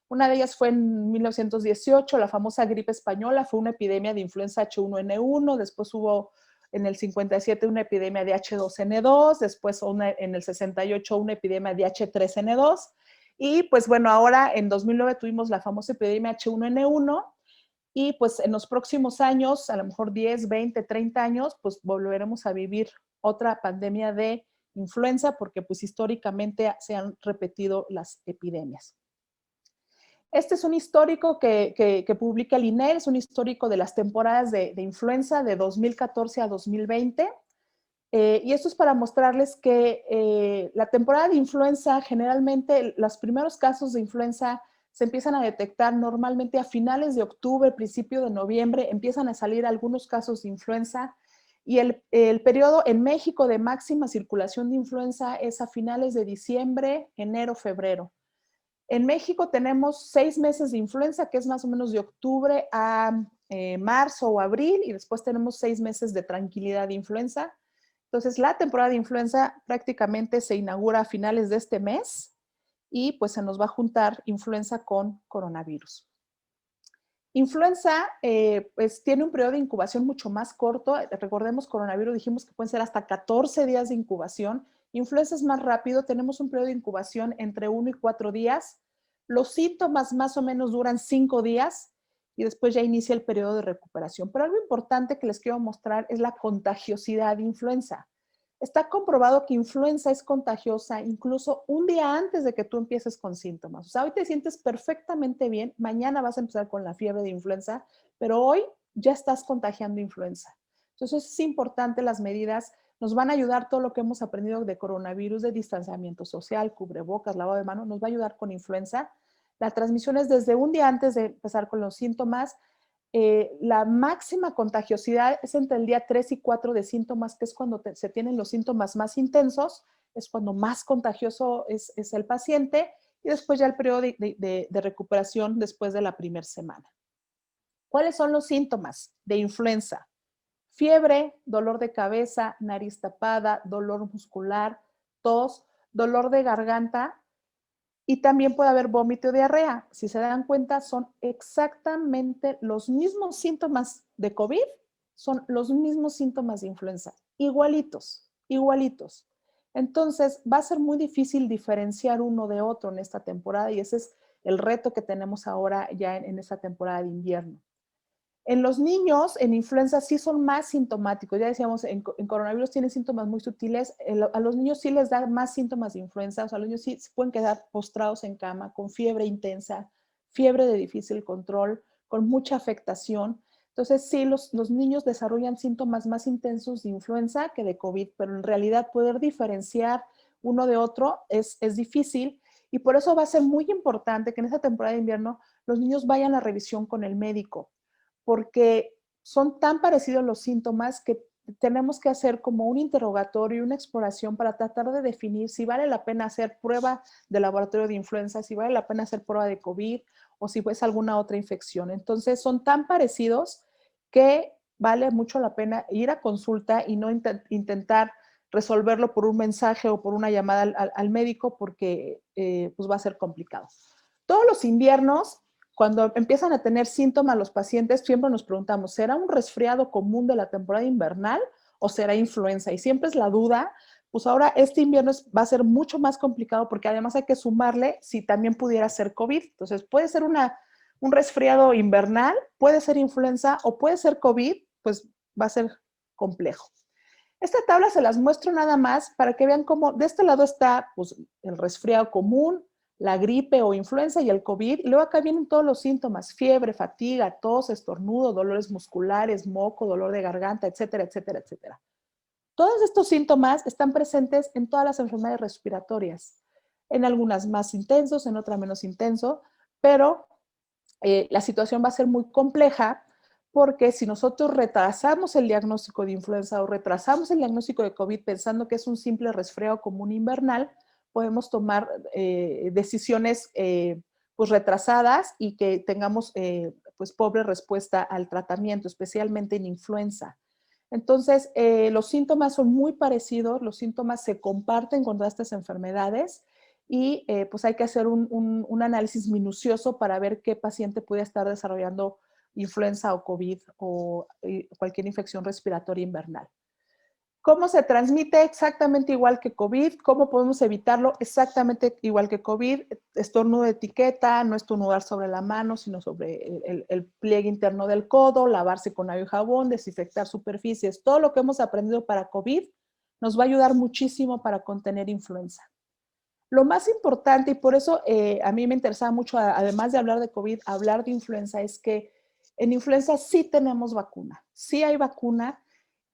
Speaker 3: Una de ellas fue en 1918, la famosa gripe española, fue una epidemia de influenza H1N1, después hubo en el 57 una epidemia de H2N2, después en el 68 una epidemia de H3N2, y pues bueno, ahora en 2009 tuvimos la famosa epidemia H1N1, y pues en los próximos años, a lo mejor 10, 20, 30 años, pues volveremos a vivir otra pandemia de influenza, porque pues históricamente se han repetido las epidemias. Este es un histórico que publica el INEL, es un histórico de las temporadas de influenza de 2014 a 2020. Y esto es para mostrarles que la temporada de influenza, generalmente los primeros casos de influenza se empiezan a detectar normalmente a finales de octubre, principio de noviembre, empiezan a salir algunos casos de influenza. Y el periodo en México de máxima circulación de influenza es a finales de diciembre, enero, febrero. En México tenemos 6 meses de influenza, que es más o menos de octubre a marzo o abril, y después tenemos 6 meses de tranquilidad de influenza. Entonces, la temporada de influenza prácticamente se inaugura a finales de este mes y pues se nos va a juntar influenza con coronavirus. Influenza pues tiene un periodo de incubación mucho más corto. Recordemos, coronavirus dijimos que pueden ser hasta 14 días de incubación. Influenza es más rápido, tenemos un periodo de incubación entre 1 y 4 días. Los síntomas más o menos duran 5 días y después ya inicia el periodo de recuperación. Pero algo importante que les quiero mostrar es la contagiosidad de influenza. Está comprobado que influenza es contagiosa incluso un día antes de que tú empieces con síntomas. O sea, hoy te sientes perfectamente bien, mañana vas a empezar con la fiebre de influenza, pero hoy ya estás contagiando influenza. Entonces es importante las medidas, nos van a ayudar todo lo que hemos aprendido de coronavirus, de distanciamiento social, cubrebocas, lavado de manos, nos va a ayudar con influenza. La transmisión es desde un día antes de empezar con los síntomas. La máxima contagiosidad es entre el día 3 y 4 de síntomas, que es cuando se tienen los síntomas más intensos, es cuando más contagioso es el paciente, y después ya el periodo de recuperación después de la primera semana. ¿Cuáles son los síntomas de influenza? Fiebre, dolor de cabeza, nariz tapada, dolor muscular, tos, dolor de garganta, y también puede haber vómito o diarrea. Si se dan cuenta, son exactamente los mismos síntomas de COVID, son los mismos síntomas de influenza, igualitos, igualitos. Entonces, va a ser muy difícil diferenciar uno de otro en esta temporada, y ese es el reto que tenemos ahora ya en esta temporada de invierno. En los niños, en influenza, sí son más sintomáticos. Ya decíamos, en coronavirus tienen síntomas muy sutiles. A los niños sí les da más síntomas de influenza. O sea, los niños sí se pueden quedar postrados en cama con fiebre intensa, fiebre de difícil control, con mucha afectación. Entonces, sí, los niños desarrollan síntomas más intensos de influenza que de COVID, pero en realidad poder diferenciar uno de otro es difícil, y por eso va a ser muy importante que en esta temporada de invierno los niños vayan a revisión con el médico, porque son tan parecidos los síntomas que tenemos que hacer como un interrogatorio y una exploración para tratar de definir si vale la pena hacer prueba de laboratorio de influenza, si vale la pena hacer prueba de COVID o si es alguna otra infección. Entonces, son tan parecidos que vale mucho la pena ir a consulta y no intentar resolverlo por un mensaje o por una llamada al médico, porque pues va a ser complicado. Todos los inviernos, cuando empiezan a tener síntomas los pacientes, siempre nos preguntamos, ¿será un resfriado común de la temporada invernal o será influenza? Y siempre es la duda. Pues ahora este invierno va a ser mucho más complicado, porque además hay que sumarle si también pudiera ser COVID. Entonces puede ser un resfriado invernal, puede ser influenza o puede ser COVID, pues va a ser complejo. Esta tabla se las muestro nada más para que vean cómo de este lado está pues, el resfriado común, la gripe o influenza y el COVID, y luego acá vienen todos los síntomas: fiebre, fatiga, tos, estornudo, dolores musculares, moco, dolor de garganta, etcétera, etcétera, etcétera. Todos estos síntomas están presentes en todas las enfermedades respiratorias, en algunas más intensos, en otras menos intenso, pero la situación va a ser muy compleja, porque si nosotros retrasamos el diagnóstico de influenza o retrasamos el diagnóstico de COVID pensando que es un simple resfriado común invernal, podemos tomar decisiones pues retrasadas y que tengamos pues pobre respuesta al tratamiento, especialmente en influenza. Entonces, los síntomas son muy parecidos, los síntomas se comparten con todas estas enfermedades, y pues hay que hacer un análisis minucioso para ver qué paciente puede estar desarrollando influenza o COVID o cualquier infección respiratoria invernal. ¿Cómo se transmite? Exactamente igual que COVID. ¿Cómo podemos evitarlo? Exactamente igual que COVID. Estornudo de etiqueta, no estornudar sobre la mano, sino sobre el pliegue interno del codo, lavarse con agua y jabón, desinfectar superficies. Todo lo que hemos aprendido para COVID nos va a ayudar muchísimo para contener influenza. Lo más importante, y por eso a mí me interesaba mucho, además de hablar de COVID, hablar de influenza, es que en influenza sí tenemos vacuna, sí hay vacuna,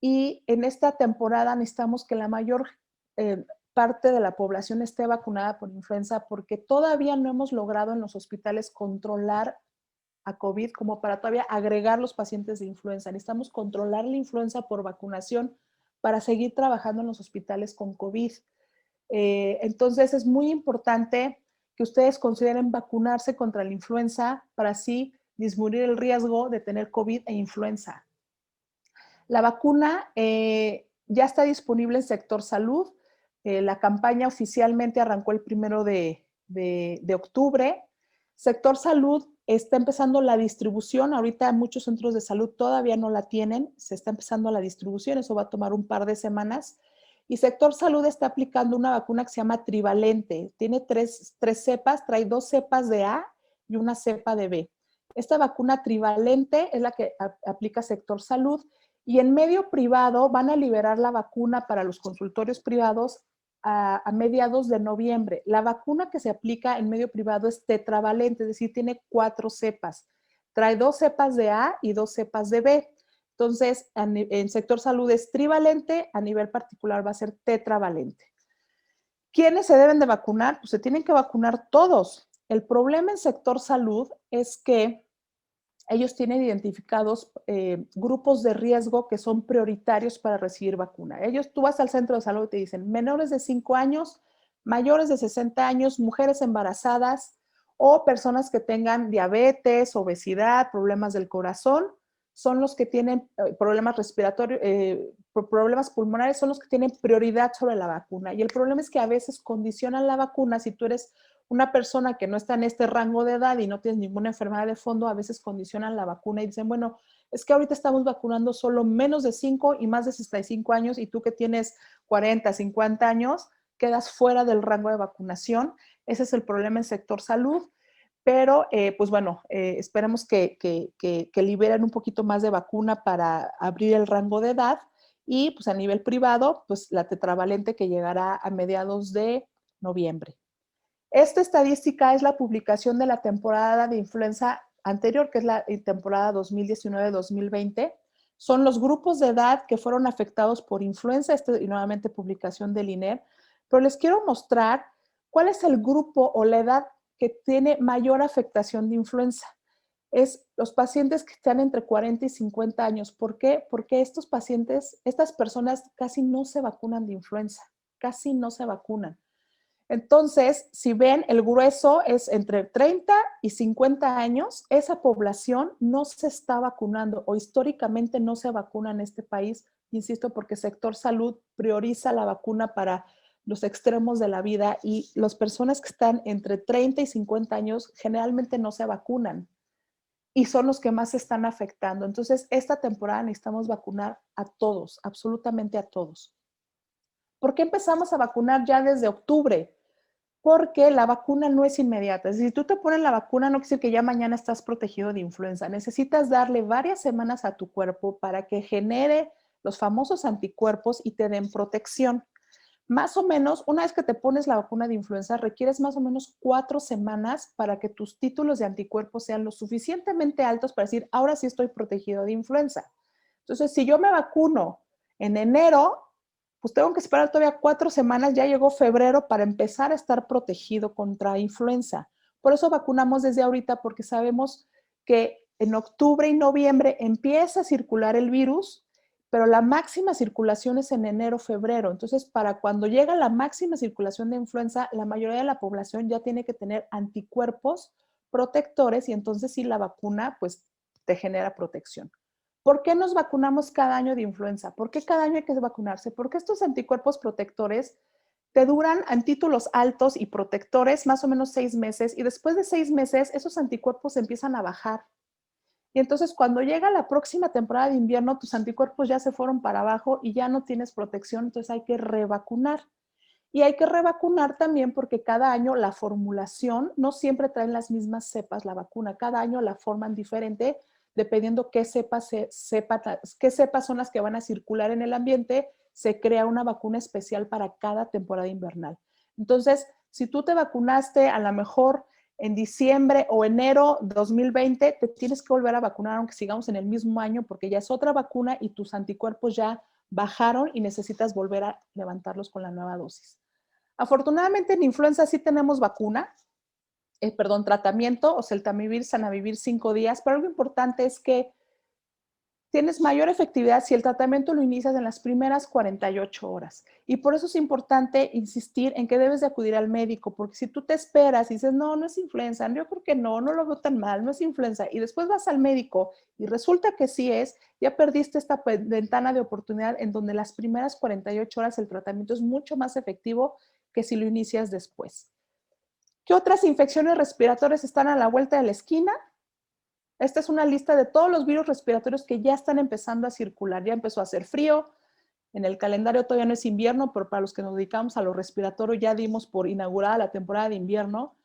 Speaker 3: y en esta temporada necesitamos que la mayor parte de la población esté vacunada por influenza, porque todavía no hemos logrado en los hospitales controlar a COVID como para todavía agregar los pacientes de influenza. Necesitamos controlar la influenza por vacunación para seguir trabajando en los hospitales con COVID. Entonces es muy importante que ustedes consideren vacunarse contra la influenza para así disminuir el riesgo de tener COVID e influenza. La vacuna ya está disponible en sector salud. La campaña oficialmente arrancó el 1 de octubre. Sector salud está empezando la distribución. Ahorita muchos centros de salud todavía no la tienen. Se está empezando la distribución. Eso va a tomar un par de semanas. Y sector salud está aplicando una vacuna que se llama trivalente. Tiene tres cepas, trae 2 cepas de A y una cepa de B. Esta vacuna trivalente es la que aplica sector salud. Y en medio privado van a liberar la vacuna para los consultorios privados a mediados de noviembre. La vacuna que se aplica en medio privado es tetravalente, es decir, tiene 4 cepas. Trae 2 cepas de A y 2 cepas de B. Entonces, en sector salud es trivalente, a nivel particular va a ser tetravalente. ¿Quiénes se deben de vacunar? Pues se tienen que vacunar todos. El problema en sector salud es que ellos tienen identificados grupos de riesgo que son prioritarios para recibir vacuna. Tú vas al centro de salud y te dicen menores de 5 años, mayores de 60 años, mujeres embarazadas o personas que tengan diabetes, obesidad, problemas del corazón, son los que tienen problemas respiratorios, problemas pulmonares, son los que tienen prioridad sobre la vacuna. Y el problema es que a veces condicionan la vacuna. Si tú eres una persona que no está en este rango de edad y no tienes ninguna enfermedad de fondo, a veces condicionan la vacuna y dicen, bueno, es que ahorita estamos vacunando solo menos de 5 y más de 65 años y tú que tienes 40, 50 años, quedas fuera del rango de vacunación. Ese es el problema en sector salud. Pero, pues bueno, esperemos que liberen un poquito más de vacuna para abrir el rango de edad. Y pues a nivel privado, pues la tetravalente que llegará a mediados de noviembre. Esta estadística es la publicación de la temporada de influenza anterior, que es la temporada 2019-2020. Son los grupos de edad que fueron afectados por influenza, y nuevamente publicación del INER. Pero les quiero mostrar cuál es el grupo o la edad que tiene mayor afectación de influenza. Es los pacientes que están entre 40 y 50 años. ¿Por qué? Porque estos pacientes, estas personas casi no se vacunan de influenza, casi no se vacunan. Entonces, si ven, el grueso es entre 30 y 50 años, esa población no se está vacunando o históricamente no se vacuna en este país, insisto, porque el sector salud prioriza la vacuna para los extremos de la vida y las personas que están entre 30 y 50 años generalmente no se vacunan y son los que más se están afectando. Entonces, esta temporada necesitamos vacunar a todos, absolutamente a todos. ¿Por qué empezamos a vacunar ya desde octubre? Porque la vacuna no es inmediata. Si tú te pones la vacuna, no quiere decir que ya mañana estás protegido de influenza. Necesitas darle varias semanas a tu cuerpo para que genere los famosos anticuerpos y te den protección. Más o menos, una vez que te pones la vacuna de influenza, requieres más o menos 4 semanas para que tus títulos de anticuerpos sean lo suficientemente altos para decir, ahora sí estoy protegido de influenza. Entonces, si yo me vacuno en enero, pues tengo que esperar todavía 4 semanas, ya llegó febrero para empezar a estar protegido contra influenza. Por eso vacunamos desde ahorita, porque sabemos que en octubre y noviembre empieza a circular el virus, pero la máxima circulación es en enero, febrero. Entonces, para cuando llega la máxima circulación de influenza, la mayoría de la población ya tiene que tener anticuerpos protectores y entonces sí la vacuna pues te genera protección. ¿Por qué nos vacunamos cada año de influenza? ¿Por qué cada año hay que vacunarse? Porque estos anticuerpos protectores te duran en títulos altos y protectores más o menos 6 meses y después de 6 meses esos anticuerpos empiezan a bajar. Y entonces cuando llega la próxima temporada de invierno, tus anticuerpos ya se fueron para abajo y ya no tienes protección, entonces hay que revacunar. Y hay que revacunar también porque cada año la formulación, no siempre traen las mismas cepas la vacuna, cada año la forman diferente dependiendo qué cepas son las que van a circular en el ambiente, se crea una vacuna especial para cada temporada invernal. Entonces, si tú te vacunaste a lo mejor en diciembre o enero 2020, te tienes que volver a vacunar aunque sigamos en el mismo año porque ya es otra vacuna y tus anticuerpos ya bajaron y necesitas volver a levantarlos con la nueva dosis. Afortunadamente en influenza sí tenemos vacuna, tratamiento, oseltamivir, zanamivir 5 días, pero algo importante es que tienes mayor efectividad si el tratamiento lo inicias en las primeras 48 horas. Y por eso es importante insistir en que debes de acudir al médico, porque si tú te esperas y dices, no, no es influenza, yo creo que no lo veo tan mal, no es influenza, y después vas al médico y resulta que sí es, ya perdiste esta ventana de oportunidad en donde las primeras 48 horas el tratamiento es mucho más efectivo que si lo inicias después. ¿Qué otras infecciones respiratorias están a la vuelta de la esquina? Esta es una lista de todos los virus respiratorios que ya están empezando a circular. Ya empezó a hacer frío, en el calendario todavía no es invierno, pero para los que nos dedicamos a lo respiratorio ya dimos por inaugurada la temporada de invierno.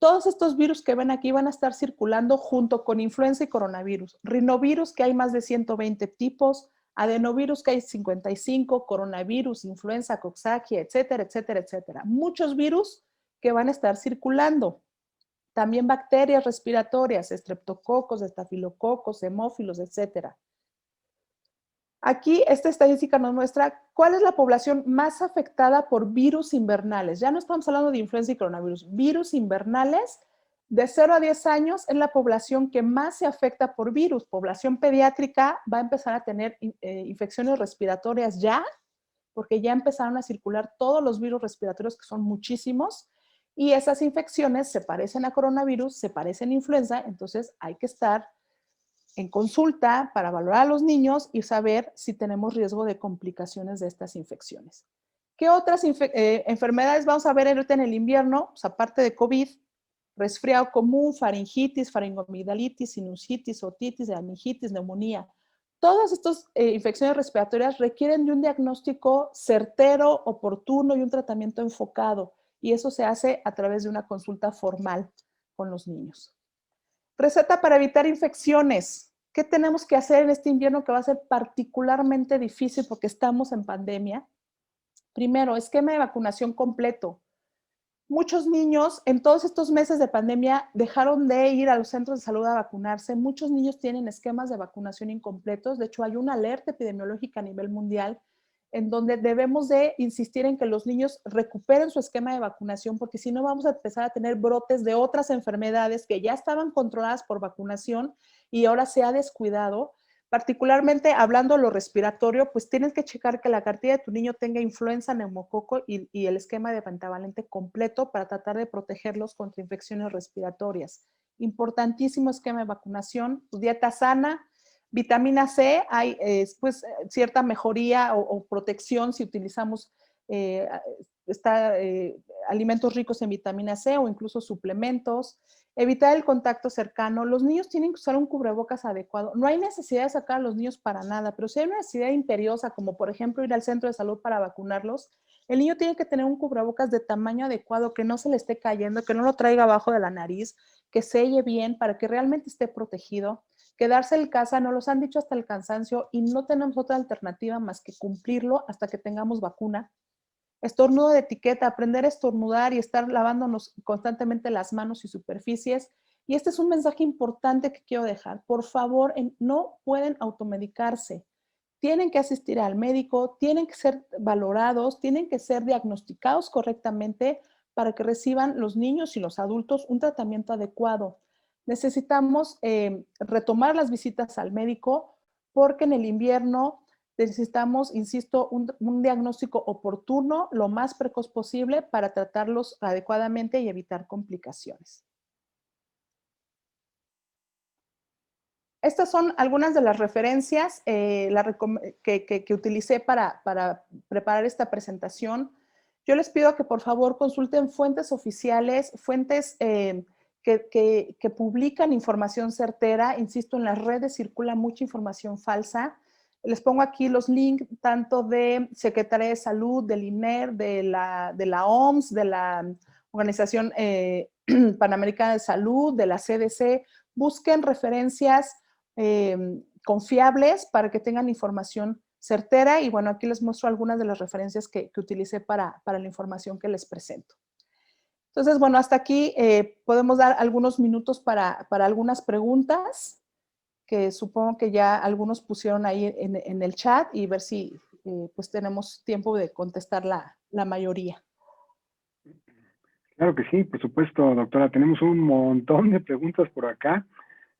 Speaker 3: Todos estos virus que ven aquí van a estar circulando junto con influenza y coronavirus. Rinovirus, que hay más de 120 tipos, adenovirus, que hay 55, coronavirus, influenza, coxsackie, etcétera, etcétera, etcétera. Muchos virus que van a estar circulando. También bacterias respiratorias, estreptococos, estafilococos, hemófilos, etcétera. Aquí esta estadística nos muestra cuál es la población más afectada por virus invernales. Ya no estamos hablando de influenza y coronavirus. Virus invernales de 0 a 10 años es la población que más se afecta por virus. Población pediátrica va a empezar a tener infecciones respiratorias ya, porque ya empezaron a circular todos los virus respiratorios, que son muchísimos, y esas infecciones se parecen a coronavirus, se parecen a influenza, entonces hay que estar en consulta para valorar a los niños y saber si tenemos riesgo de complicaciones de estas infecciones. ¿Qué otras enfermedades vamos a ver ahorita en el invierno? Pues aparte de COVID, resfriado común, faringitis, faringomigdalitis, sinusitis, otitis, meningitis, neumonía. Todas estas infecciones respiratorias requieren de un diagnóstico certero, oportuno y un tratamiento enfocado. Y eso se hace a través de una consulta formal con los niños. Receta para evitar infecciones. ¿Qué tenemos que hacer en este invierno que va a ser particularmente difícil porque estamos en pandemia? Primero, esquema de vacunación completo. Muchos niños en todos estos meses de pandemia dejaron de ir a los centros de salud a vacunarse. Muchos niños tienen esquemas de vacunación incompletos. De hecho, hay una alerta epidemiológica a nivel mundial en donde debemos de insistir en que los niños recuperen su esquema de vacunación, porque si no vamos a empezar a tener brotes de otras enfermedades que ya estaban controladas por vacunación y ahora se ha descuidado. Particularmente hablando de lo respiratorio, pues tienes que checar que la cartilla de tu niño tenga influenza, neumococo y el esquema de pentavalente completo para tratar de protegerlos contra infecciones respiratorias. Importantísimo esquema de vacunación, dieta sana, vitamina C, hay pues, cierta mejoría o protección si utilizamos alimentos ricos en vitamina C o incluso suplementos. Evitar el contacto cercano. Los niños tienen que usar un cubrebocas adecuado. No hay necesidad de sacar a los niños para nada, pero si hay una necesidad imperiosa, como por ejemplo ir al centro de salud para vacunarlos, el niño tiene que tener un cubrebocas de tamaño adecuado, que no se le esté cayendo, que no lo traiga abajo de la nariz, que selle bien para que realmente esté protegido. Quedarse en casa, nos los han dicho hasta el cansancio y no tenemos otra alternativa más que cumplirlo hasta que tengamos vacuna. Estornudo de etiqueta, aprender a estornudar y estar lavándonos constantemente las manos y superficies. Y este es un mensaje importante que quiero dejar. Por favor, no pueden automedicarse. Tienen que asistir al médico, tienen que ser valorados, tienen que ser diagnosticados correctamente para que reciban los niños y los adultos un tratamiento adecuado. Necesitamos retomar las visitas al médico porque en el invierno necesitamos, insisto, un diagnóstico oportuno, lo más precoz posible para tratarlos adecuadamente y evitar complicaciones. Estas son algunas de las referencias que utilicé para preparar esta presentación. Yo les pido que por favor consulten fuentes oficiales, fuentes que publican información certera. Insisto, en las redes circula mucha información falsa. Les pongo aquí los links tanto de Secretaría de Salud, del INER, de la OMS, de la Organización Panamericana de Salud, de la CDC. Busquen referencias confiables para que tengan información certera. Y bueno, aquí les muestro algunas de las referencias que utilicé para la información que les presento. Entonces, bueno, hasta aquí podemos dar algunos minutos para algunas preguntas que supongo que ya algunos pusieron ahí en el chat y ver si pues tenemos tiempo de contestar la mayoría.
Speaker 1: Claro que sí, por supuesto, doctora. Tenemos un montón de preguntas por acá.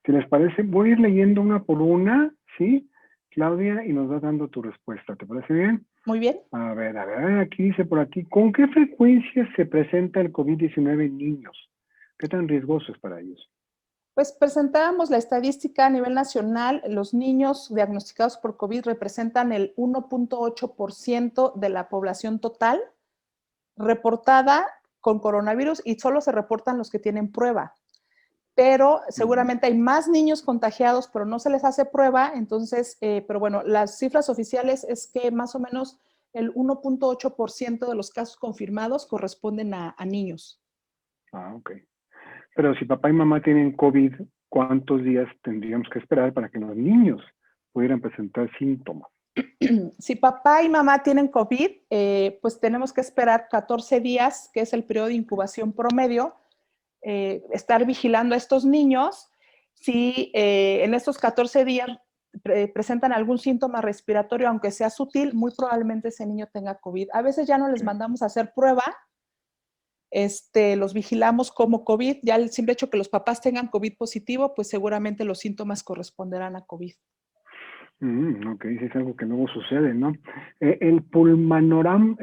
Speaker 1: Si les parece, voy a ir leyendo una por una, ¿sí? Claudia, y nos vas dando tu respuesta. ¿Te parece bien?
Speaker 3: Muy bien.
Speaker 1: A ver, aquí dice por aquí, ¿con qué frecuencia se presenta el COVID-19 en niños? ¿Qué tan riesgoso es para ellos?
Speaker 3: Pues presentábamos la estadística a nivel nacional. Los niños diagnosticados por COVID representan el 1.8% de la población total reportada con coronavirus y solo se reportan los que tienen prueba. Pero seguramente hay más niños contagiados, pero no se les hace prueba. Entonces, pero bueno, las cifras oficiales es que más o menos el 1.8% de los casos confirmados corresponden a niños.
Speaker 1: Ah, ok. Pero si papá y mamá tienen COVID, ¿cuántos días tendríamos que esperar para que los niños pudieran presentar síntomas?
Speaker 3: Si papá y mamá tienen COVID, pues tenemos que esperar 14 días, que es el periodo de incubación promedio, estar vigilando a estos niños. Si en estos 14 días presentan algún síntoma respiratorio, aunque sea sutil, muy probablemente ese niño tenga COVID. A veces ya no les mandamos a hacer prueba, los vigilamos como COVID. Ya el simple hecho que los papás tengan COVID positivo, pues seguramente los síntomas corresponderán a COVID.
Speaker 1: Ok, sí es algo que luego sucede, ¿no? El pulmonaram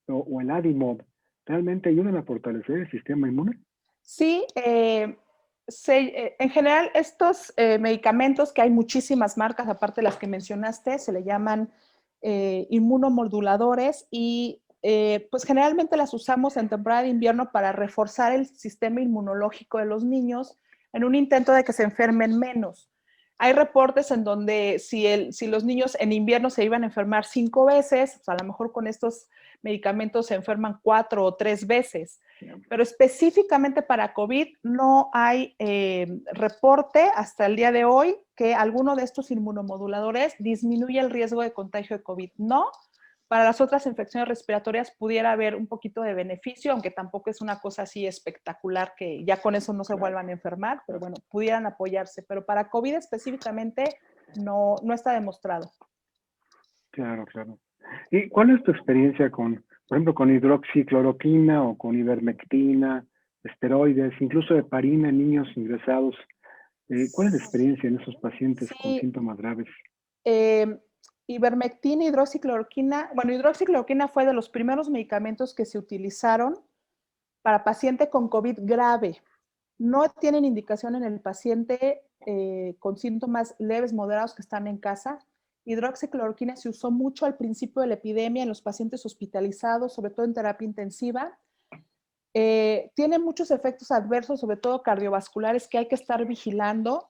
Speaker 1: o el Adimod, ¿realmente ayudan a fortalecer el sistema inmune?
Speaker 3: Sí, en general estos medicamentos, que hay muchísimas marcas, aparte de las que mencionaste, se le llaman inmunomoduladores y pues generalmente las usamos en temporada de invierno para reforzar el sistema inmunológico de los niños en un intento de que se enfermen menos. Hay reportes en donde si los niños en invierno se iban a enfermar 5 veces, pues a lo mejor con estos medicamentos se enferman 4 o 3 veces. Pero específicamente para COVID no hay reporte hasta el día de hoy que alguno de estos inmunomoduladores disminuye el riesgo de contagio de COVID. No, para las otras infecciones respiratorias pudiera haber un poquito de beneficio, aunque tampoco es una cosa así espectacular que ya con eso no se vuelvan a enfermar, pero bueno, pudieran apoyarse. Pero para COVID específicamente no está demostrado.
Speaker 1: Claro, claro. ¿Y cuál es tu experiencia con, por ejemplo, con hidroxicloroquina o con ivermectina, esteroides, incluso heparina en niños ingresados? ¿Cuál es la experiencia en esos pacientes con síntomas graves?
Speaker 3: Ivermectina, hidroxicloroquina. Bueno, hidroxicloroquina fue de los primeros medicamentos que se utilizaron para paciente con COVID grave. No tienen indicación en el paciente con síntomas leves, moderados que están en casa. Hidroxicloroquina se usó mucho al principio de la epidemia en los pacientes hospitalizados, sobre todo en terapia intensiva. Tiene muchos efectos adversos, sobre todo cardiovasculares, que hay que estar vigilando.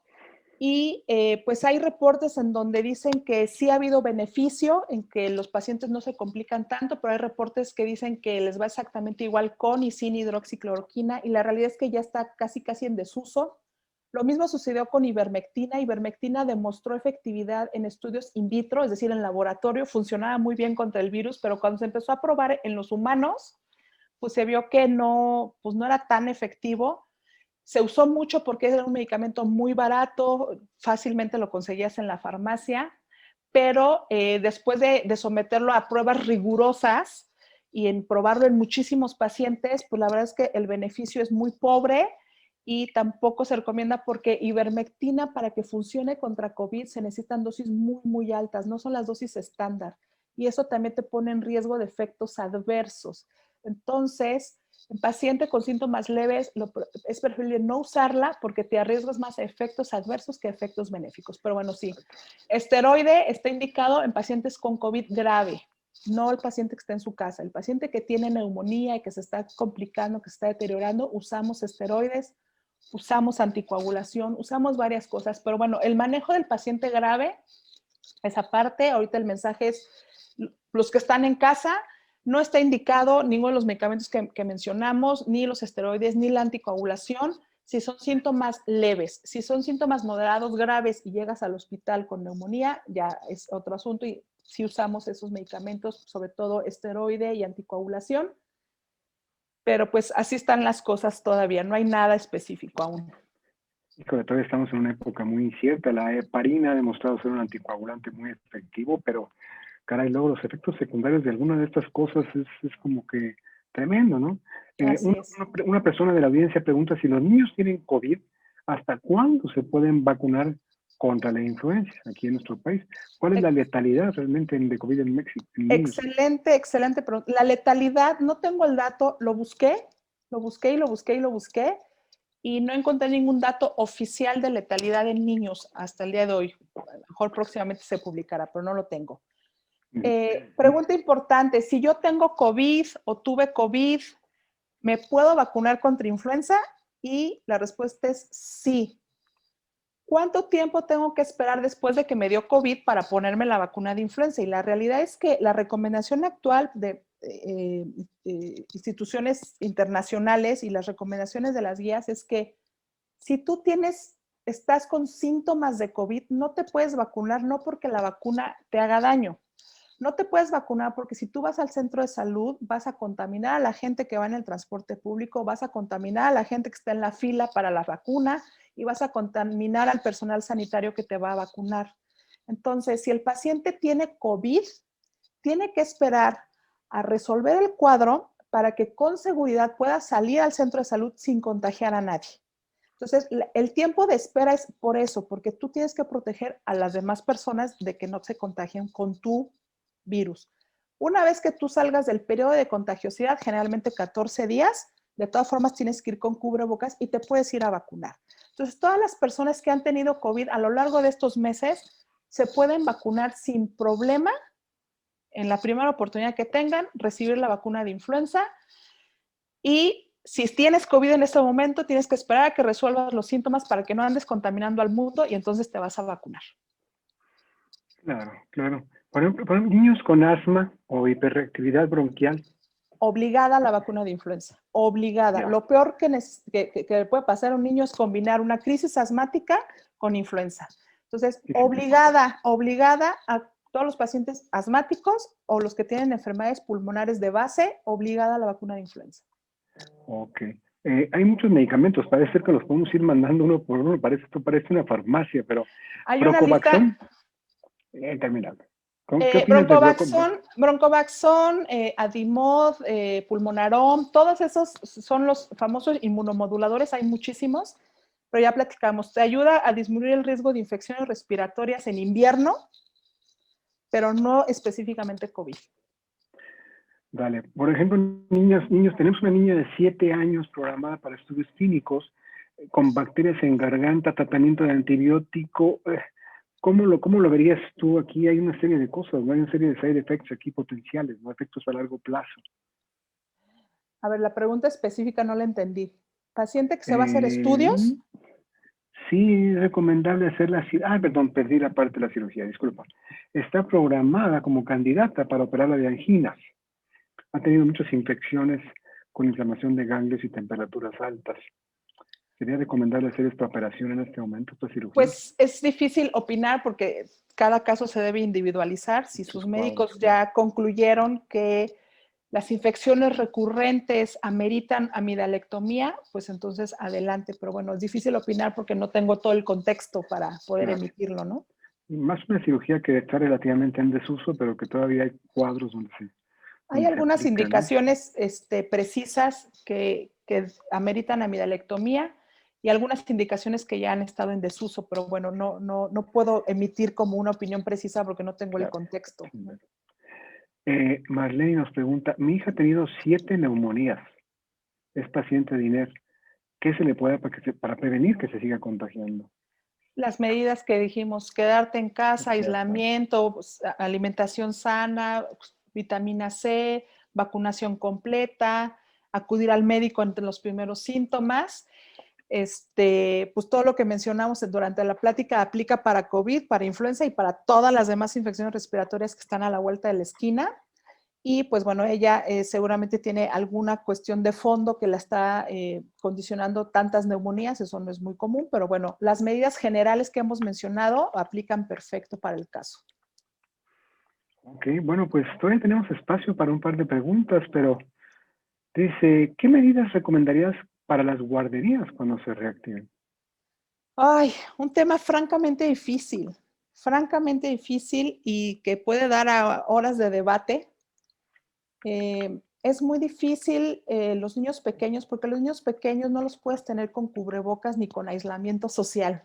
Speaker 3: Y pues hay reportes en donde dicen que sí ha habido beneficio, en que los pacientes no se complican tanto, pero hay reportes que dicen que les va exactamente igual con y sin hidroxicloroquina, y la realidad es que ya está casi en desuso. Lo mismo sucedió con ivermectina. Ivermectina demostró efectividad en estudios in vitro, es decir, en laboratorio, funcionaba muy bien contra el virus, pero cuando se empezó a probar en los humanos, pues se vio que pues no era tan efectivo. Se usó mucho porque era un medicamento muy barato, fácilmente lo conseguías en la farmacia, pero después de someterlo a pruebas rigurosas y en probarlo en muchísimos pacientes, pues la verdad es que el beneficio es muy pobre y tampoco se recomienda porque ivermectina, para que funcione contra COVID, se necesitan dosis muy, muy altas, no son las dosis estándar, y eso también te pone en riesgo de efectos adversos. Entonces, en paciente con síntomas leves, es preferible no usarla porque te arriesgas más a efectos adversos que a efectos benéficos. Pero bueno, sí. Esteroide está indicado en pacientes con COVID grave. no el paciente que está en su casa. El paciente que tiene neumonía y que se está complicando, que se está deteriorando, usamos esteroides, usamos anticoagulación, usamos varias cosas. Pero bueno, el manejo del paciente grave, esa parte, ahorita el mensaje es, los que están en casa, no está indicado ninguno de los medicamentos que mencionamos, ni los esteroides, ni la anticoagulación, si son síntomas leves. Si son síntomas moderados, graves y llegas al hospital con neumonía, ya es otro asunto y si usamos esos medicamentos, sobre todo esteroide y anticoagulación. Pero pues así están las cosas todavía, no hay nada específico aún.
Speaker 1: Híjole, todavía estamos en una época muy incierta. La heparina ha demostrado ser un anticoagulante muy efectivo, pero caray, luego los efectos secundarios de alguna de estas cosas es como que tremendo, ¿no?
Speaker 3: Así es.
Speaker 1: Una persona de la audiencia pregunta si los niños tienen COVID, ¿hasta cuándo se pueden vacunar contra la influenza aquí en nuestro país? ¿Cuál es la letalidad realmente de COVID en México? En niños?
Speaker 3: Excelente, excelente. Pero la letalidad, no tengo el dato, lo busqué y no encontré ningún dato oficial de letalidad en niños hasta el día de hoy. A lo mejor próximamente se publicará, pero no lo tengo. Pregunta importante, si yo tengo COVID o tuve COVID, ¿me puedo vacunar contra influenza? Y la respuesta es sí. ¿Cuánto tiempo tengo que esperar después de que me dio COVID para ponerme la vacuna de influenza? Y la realidad es que la recomendación actual de instituciones internacionales y las recomendaciones de las guías es que si tú estás con síntomas de COVID, no te puedes vacunar, no porque la vacuna te haga daño. No te puedes vacunar porque si tú vas al centro de salud, vas a contaminar a la gente que va en el transporte público, vas a contaminar a la gente que está en la fila para la vacuna y vas a contaminar al personal sanitario que te va a vacunar. Entonces, si el paciente tiene COVID, tiene que esperar a resolver el cuadro para que con seguridad pueda salir al centro de salud sin contagiar a nadie. Entonces, el tiempo de espera es por eso, porque tú tienes que proteger a las demás personas de que no se contagien con tu virus. Una vez que tú salgas del periodo de contagiosidad, generalmente 14 días, de todas formas tienes que ir con cubrebocas y te puedes ir a vacunar. Entonces, todas las personas que han tenido COVID a lo largo de estos meses se pueden vacunar sin problema en la primera oportunidad que tengan, recibir la vacuna de influenza y si tienes COVID en este momento, tienes que esperar a que resuelvas los síntomas para que no andes contaminando al mundo y entonces te vas a vacunar.
Speaker 1: Claro, claro. Por ejemplo, niños con asma o hiperreactividad bronquial.
Speaker 3: Obligada la vacuna de influenza, obligada.
Speaker 1: Ya.
Speaker 3: Lo peor que le puede pasar a un niño es combinar una crisis asmática con influenza. Entonces, obligada a todos los pacientes asmáticos o los que tienen enfermedades pulmonares de base, obligada a la vacuna de influenza.
Speaker 1: Ok. Hay muchos medicamentos, parece ser que los podemos ir mandando uno por uno, esto parece una farmacia, pero
Speaker 3: hay una lista.
Speaker 1: Terminando. ¿Qué opinas de
Speaker 3: Broncovaxón, Adimod, Pulmonarom, todos esos son los famosos inmunomoduladores, hay muchísimos, pero ya platicamos. Te ayuda a disminuir el riesgo de infecciones respiratorias en invierno, pero no específicamente COVID.
Speaker 1: Dale. Por ejemplo, niños, tenemos una niña de 7 años programada para estudios clínicos con bacterias en garganta, tratamiento de antibiótico. ¿Cómo lo verías tú? Aquí hay una serie de cosas, ¿no? Hay una serie de side effects aquí potenciales, ¿no? Efectos a largo plazo.
Speaker 3: A ver, la pregunta específica no la entendí. ¿Paciente que se va a hacer estudios?
Speaker 1: Sí, es recomendable hacer la cirugía. Perdón, perdí la parte de la cirugía, disculpa. Está programada como candidata para operarla de anginas. Ha tenido muchas infecciones con inflamación de ganglios y temperaturas altas. ¿Sería recomendable hacer esta operación en este momento, esta cirugía?
Speaker 3: Pues es difícil opinar porque cada caso se debe individualizar. Si sus médicos ya concluyeron que las infecciones recurrentes ameritan amidalectomía, pues entonces adelante. Pero bueno, es difícil opinar porque no tengo todo el contexto para poder emitirlo, ¿no?
Speaker 1: Más una cirugía que está relativamente en desuso, pero que todavía hay cuadros donde se...
Speaker 3: Hay algunas indicaciones precisas que ameritan amidalectomía y algunas indicaciones que ya han estado en desuso, pero bueno, no puedo emitir como una opinión precisa porque no tengo el contexto.
Speaker 1: Marlene nos pregunta, mi hija ha tenido 7 neumonías, es paciente de INER, ¿qué se le puede para prevenir que se siga contagiando?
Speaker 3: Las medidas que dijimos, quedarte en casa, aislamiento, alimentación sana, vitamina C, vacunación completa, acudir al médico ante los primeros síntomas. Pues todo lo que mencionamos durante la plática aplica para COVID, para influenza y para todas las demás infecciones respiratorias que están a la vuelta de la esquina. Y pues bueno, ella seguramente tiene alguna cuestión de fondo que la está condicionando tantas neumonías, eso no es muy común, pero bueno, las medidas generales que hemos mencionado aplican perfecto para el caso.
Speaker 1: Ok, bueno, pues todavía tenemos espacio para un par de preguntas, pero dice, ¿qué medidas recomendarías para las guarderías cuando se reactiven?
Speaker 3: Ay, un tema francamente difícil y que puede dar a horas de debate. Es muy difícil los niños pequeños, porque los niños pequeños no los puedes tener con cubrebocas ni con aislamiento social.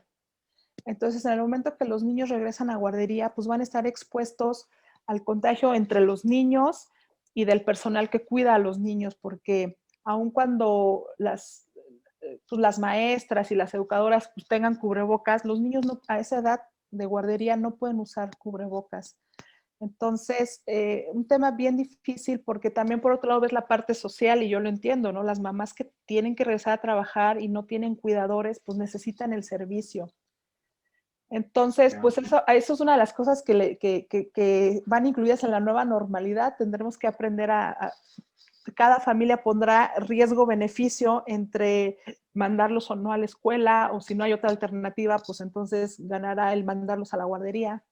Speaker 3: Entonces, en el momento que los niños regresan a guardería, pues van a estar expuestos al contagio entre los niños y del personal que cuida a los niños, porque aun cuando las maestras y las educadoras pues, tengan cubrebocas, los niños a esa edad de guardería no pueden usar cubrebocas. Entonces, un tema bien difícil porque también por otro lado ves la parte social y yo lo entiendo, ¿no? Las mamás que tienen que regresar a trabajar y no tienen cuidadores, pues necesitan el servicio. Entonces, pues eso es una de las cosas que van incluidas en la nueva normalidad. Tendremos que aprender cada familia pondrá riesgo-beneficio entre mandarlos o no a la escuela, o si no hay otra alternativa, pues entonces ganará el mandarlos a la guardería.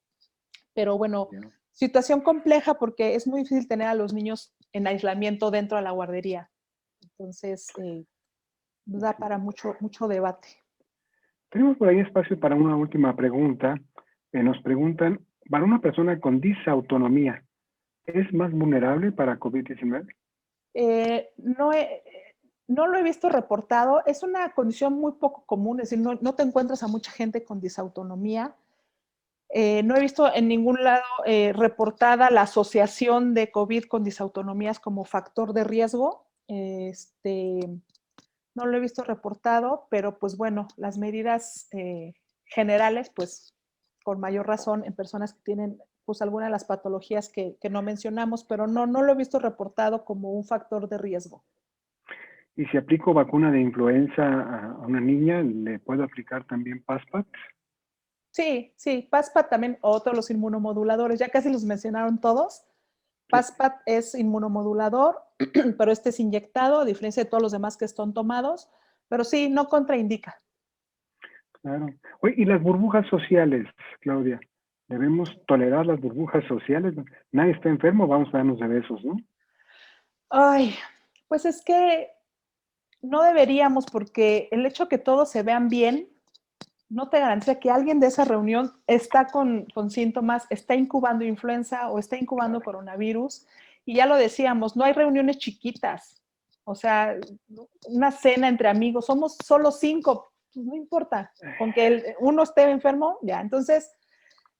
Speaker 3: Pero bueno, situación compleja porque es muy difícil tener a los niños en aislamiento dentro de la guardería. Entonces, da para mucho debate.
Speaker 1: Tenemos por ahí espacio para una última pregunta. Nos preguntan, para una persona con disautonomía, ¿es más vulnerable para COVID-19?
Speaker 3: No lo he visto reportado. Es una condición muy poco común, es decir, no te encuentras a mucha gente con disautonomía. No he visto en ningún lado reportada la asociación de COVID con disautonomías como factor de riesgo. No lo he visto reportado, pero pues bueno, las medidas generales, pues con mayor razón en personas que tienen pues alguna de las patologías que no mencionamos, pero no lo he visto reportado como un factor de riesgo.
Speaker 1: Y si aplico vacuna de influenza a una niña, ¿le puedo aplicar también PASPAT?
Speaker 3: Sí, PASPAT también, otros los inmunomoduladores, ya casi los mencionaron todos. PASPAT es inmunomodulador, pero este es inyectado, a diferencia de todos los demás que están tomados, pero sí, no contraindica.
Speaker 1: Claro. Oye, ¿y las burbujas sociales, Claudia? ¿Debemos tolerar las burbujas sociales? Nadie está enfermo, vamos a darnos de besos, ¿no?
Speaker 3: Ay, pues es que no deberíamos, porque el hecho que todos se vean bien no te garantiza que alguien de esa reunión está con síntomas, está incubando influenza o está incubando coronavirus. Y ya lo decíamos, no hay reuniones chiquitas. O sea, una cena entre amigos, somos solo 5, pues no importa, con que uno esté enfermo, ya. Entonces,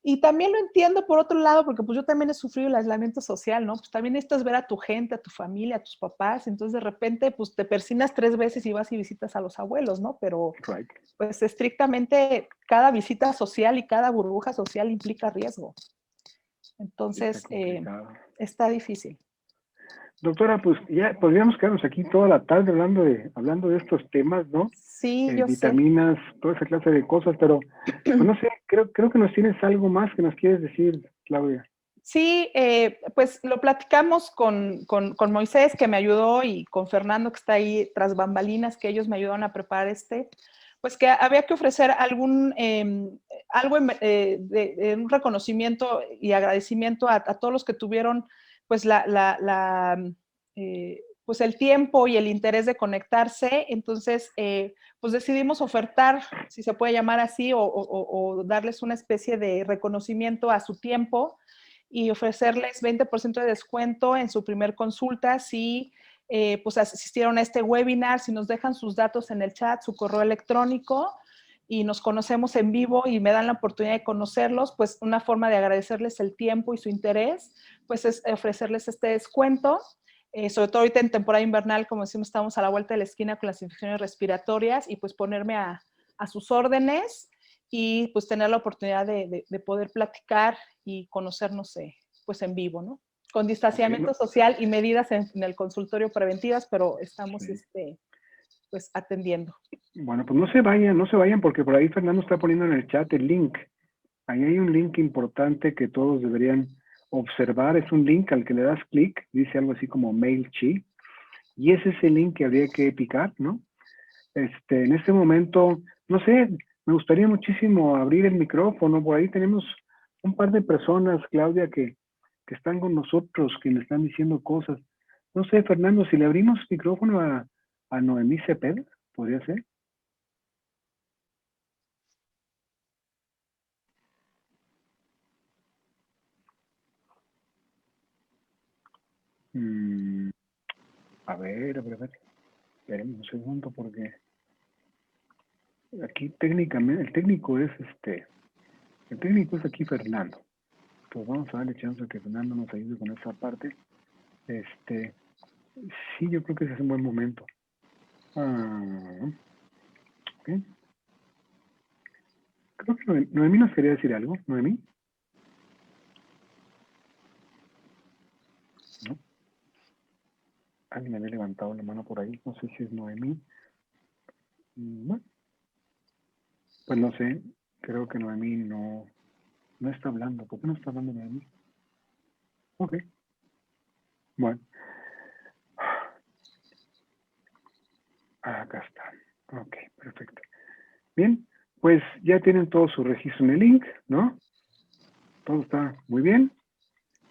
Speaker 3: y también lo entiendo por otro lado, porque pues yo también he sufrido el aislamiento social, ¿no? Pues también necesitas ver a tu gente, a tu familia, a tus papás, entonces de repente pues te persinas 3 veces y vas y visitas a los abuelos, ¿no? Pero pues estrictamente cada visita social y cada burbuja social implica riesgo. Entonces, está difícil.
Speaker 1: Doctora, pues ya podríamos quedarnos aquí toda la tarde hablando de estos temas, ¿no?
Speaker 3: Sí, yo
Speaker 1: vitaminas, toda esa clase de cosas, pero pues no sé, creo que nos tienes algo más que nos quieres decir, Claudia.
Speaker 3: Sí, pues lo platicamos con Moisés, que me ayudó, y con Fernando, que está ahí tras bambalinas, que ellos me ayudaron a preparar pues que había que ofrecer algo de un reconocimiento y agradecimiento a todos los que tuvieron pues pues el tiempo y el interés de conectarse. Entonces, pues decidimos ofertar, si se puede llamar así, o darles una especie de reconocimiento a su tiempo y ofrecerles 20% de descuento en su primer consulta si pues asistieron a este webinar, si nos dejan sus datos en el chat, su correo electrónico, y nos conocemos en vivo y me dan la oportunidad de conocerlos, pues una forma de agradecerles el tiempo y su interés, pues es ofrecerles este descuento. Sobre todo ahorita en temporada invernal, como decimos, estamos a la vuelta de la esquina con las infecciones respiratorias, y pues ponerme a sus órdenes y pues tener la oportunidad de poder platicar y conocernos pues en vivo, ¿no? con distanciamiento social y medidas en el consultorio preventivas, pero estamos pues atendiendo.
Speaker 1: Bueno, pues no se vayan porque por ahí Fernando está poniendo en el chat el link. Ahí hay un link importante que todos deberían observar. Es un link al que le das clic, dice algo así como MailChimp, y ese es el link que habría que picar, ¿no? En este momento, no sé, me gustaría muchísimo abrir el micrófono. Por ahí tenemos un par de personas, Claudia, que están con nosotros, que me están diciendo cosas. No sé, Fernando, si le abrimos micrófono a Noemí Cepeda, ¿podría ser? A ver. Esperemos un segundo porque aquí técnicamente, el técnico es aquí Fernando. Pues vamos a darle chance a que Fernando nos ayude con esa parte. Sí, yo creo que ese es un buen momento. Okay. Creo que Noemí nos quería decir algo. ¿Noemí? ¿No? Alguien había levantado la mano por ahí. No sé si es Noemí. Bueno, pues no sé. Creo que Noemí no está hablando. ¿Por qué no está hablando Noemí? Ok. Bueno. Acá está. Ok, perfecto. Bien, pues ya tienen todo su registro en el link, ¿no? Todo está muy bien.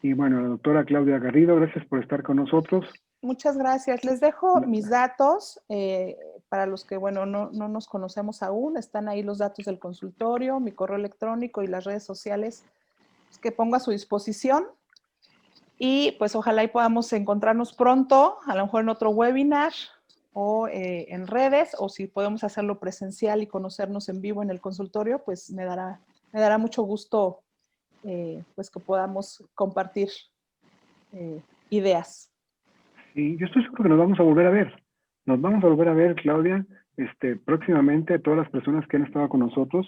Speaker 1: Y bueno, la doctora Claudia Garrido, gracias por estar con nosotros.
Speaker 3: Muchas gracias. Les dejo mis datos para los que, bueno, no nos conocemos aún. Están ahí los datos del consultorio, mi correo electrónico y las redes sociales que pongo a su disposición. Y pues ojalá y podamos encontrarnos pronto, a lo mejor en otro webinar o en redes, o si podemos hacerlo presencial y conocernos en vivo en el consultorio, pues me dará mucho gusto pues que podamos compartir ideas.
Speaker 1: Sí, yo estoy seguro que nos vamos a volver a ver. Nos vamos a volver a ver, Claudia, próximamente a todas las personas que han estado con nosotros.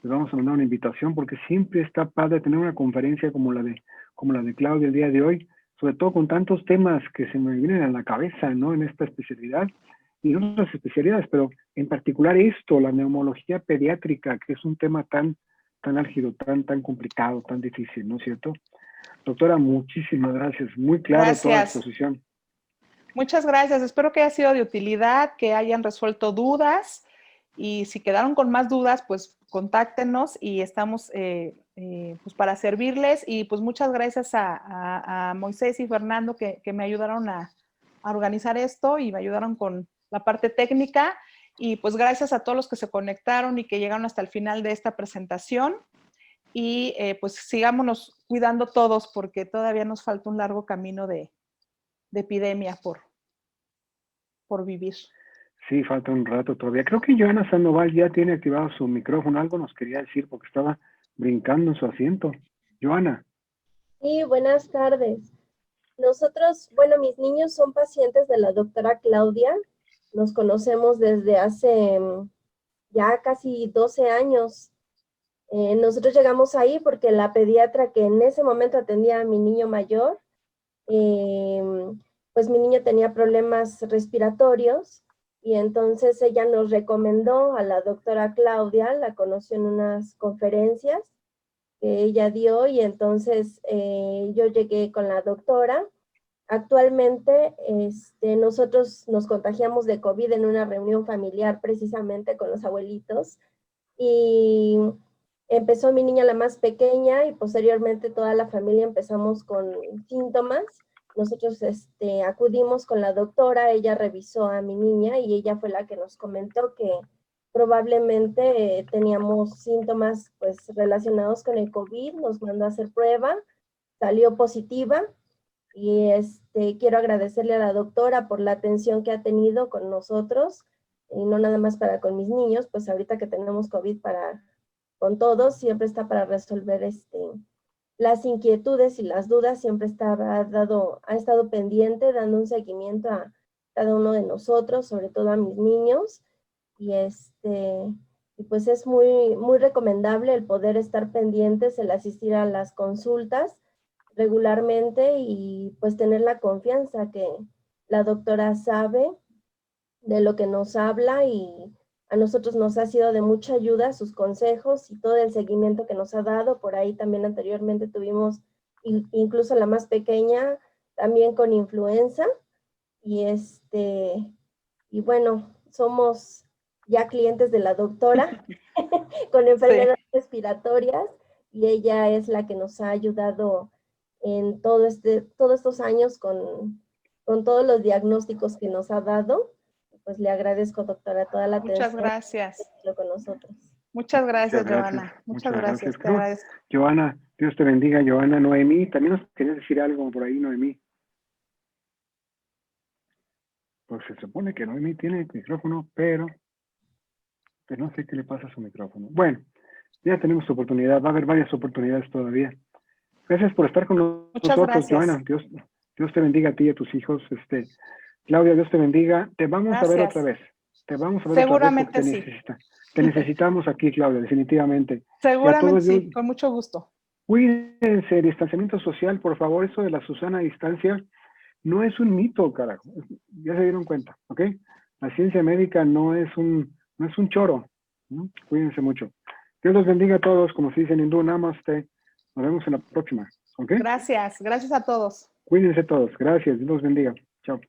Speaker 1: Les vamos a mandar una invitación porque siempre está padre tener una conferencia como la de Claudia el día de hoy, sobre todo con tantos temas que se me vienen a la cabeza, ¿no? En esta especialidad y en otras especialidades, pero en particular esto, la neumología pediátrica, que es un tema tan álgido, tan complicado, tan difícil, ¿no es cierto? Doctora, muchísimas gracias. Muy claro toda la exposición.
Speaker 3: Muchas gracias. Espero que haya sido de utilidad, que hayan resuelto dudas y si quedaron con más dudas, pues contáctenos y estamos pues para servirles. Y pues muchas gracias a Moisés y Fernando que me ayudaron a organizar esto y me ayudaron con la parte técnica. Y pues gracias a todos los que se conectaron y que llegaron hasta el final de esta presentación. Y pues sigámonos cuidando todos porque todavía nos falta un largo camino de epidemia por vivir.
Speaker 1: Sí, falta un rato todavía. Creo que Joana Sandoval ya tiene activado su micrófono. Algo nos quería decir porque estaba brincando en su asiento. Joana.
Speaker 4: Sí, buenas tardes. Nosotros, bueno, mis niños son pacientes de la doctora Claudia. Nos conocemos desde hace ya casi 12 años. Nosotros llegamos ahí porque la pediatra que en ese momento atendía a mi niño mayor, pues mi niño tenía problemas respiratorios y entonces ella nos recomendó a la doctora Claudia, la conoció en unas conferencias que ella dio y entonces yo llegué con la doctora. Actualmente nosotros nos contagiamos de COVID en una reunión familiar precisamente con los abuelitos y empezó mi niña la más pequeña y posteriormente toda la familia empezamos con síntomas. Nosotros acudimos con la doctora, ella revisó a mi niña y ella fue la que nos comentó que probablemente teníamos síntomas pues relacionados con el COVID, nos mandó a hacer prueba, salió positiva y quiero agradecerle a la doctora por la atención que ha tenido con nosotros y no nada más para con mis niños, pues ahorita que tenemos COVID con todos, siempre está para resolver las inquietudes y las dudas, siempre ha estado pendiente, dando un seguimiento a cada uno de nosotros, sobre todo a mis niños, y pues es muy, muy recomendable el poder estar pendientes, el asistir a las consultas, regularmente y pues tener la confianza que la doctora sabe de lo que nos habla y a nosotros nos ha sido de mucha ayuda sus consejos y todo el seguimiento que nos ha dado. Por ahí también anteriormente tuvimos incluso la más pequeña también con influenza y y bueno, somos ya clientes de la doctora con enfermedades respiratorias y ella es la que nos ha ayudado en todos estos años con todos los diagnósticos que nos ha dado. Pues le agradezco, doctora, toda la atención.
Speaker 3: Muchas gracias.
Speaker 4: Con nosotros.
Speaker 3: Muchas gracias, Joana. Muchas gracias. Te agradezco.
Speaker 1: Joana, Dios te bendiga, Joana. Noemí, también nos querías decir algo por ahí, Noemí. Pues se supone que Noemí tiene micrófono, pero no sé qué le pasa a su micrófono. Bueno, ya tenemos oportunidad, va a haber varias oportunidades todavía. Gracias por estar con nosotros,
Speaker 3: gracias.
Speaker 1: Joana. Dios te bendiga a ti y a tus hijos. Claudia, Dios te bendiga. Te vamos a ver otra vez. Te vamos a ver
Speaker 3: seguramente
Speaker 1: otra vez.
Speaker 3: Sí.
Speaker 1: Te necesitamos aquí, Claudia, definitivamente.
Speaker 3: Seguramente sí, con mucho gusto.
Speaker 1: Cuídense, distanciamiento social, por favor. Eso de la Susana a distancia no es un mito, carajo. Ya se dieron cuenta, ¿ok? La ciencia médica no es un choro. Cuídense mucho. Dios los bendiga a todos, como se dice en hindú, namaste. Nos vemos en la próxima, ¿ok?
Speaker 3: Gracias a todos.
Speaker 1: Cuídense todos. Gracias, Dios los bendiga. Chao.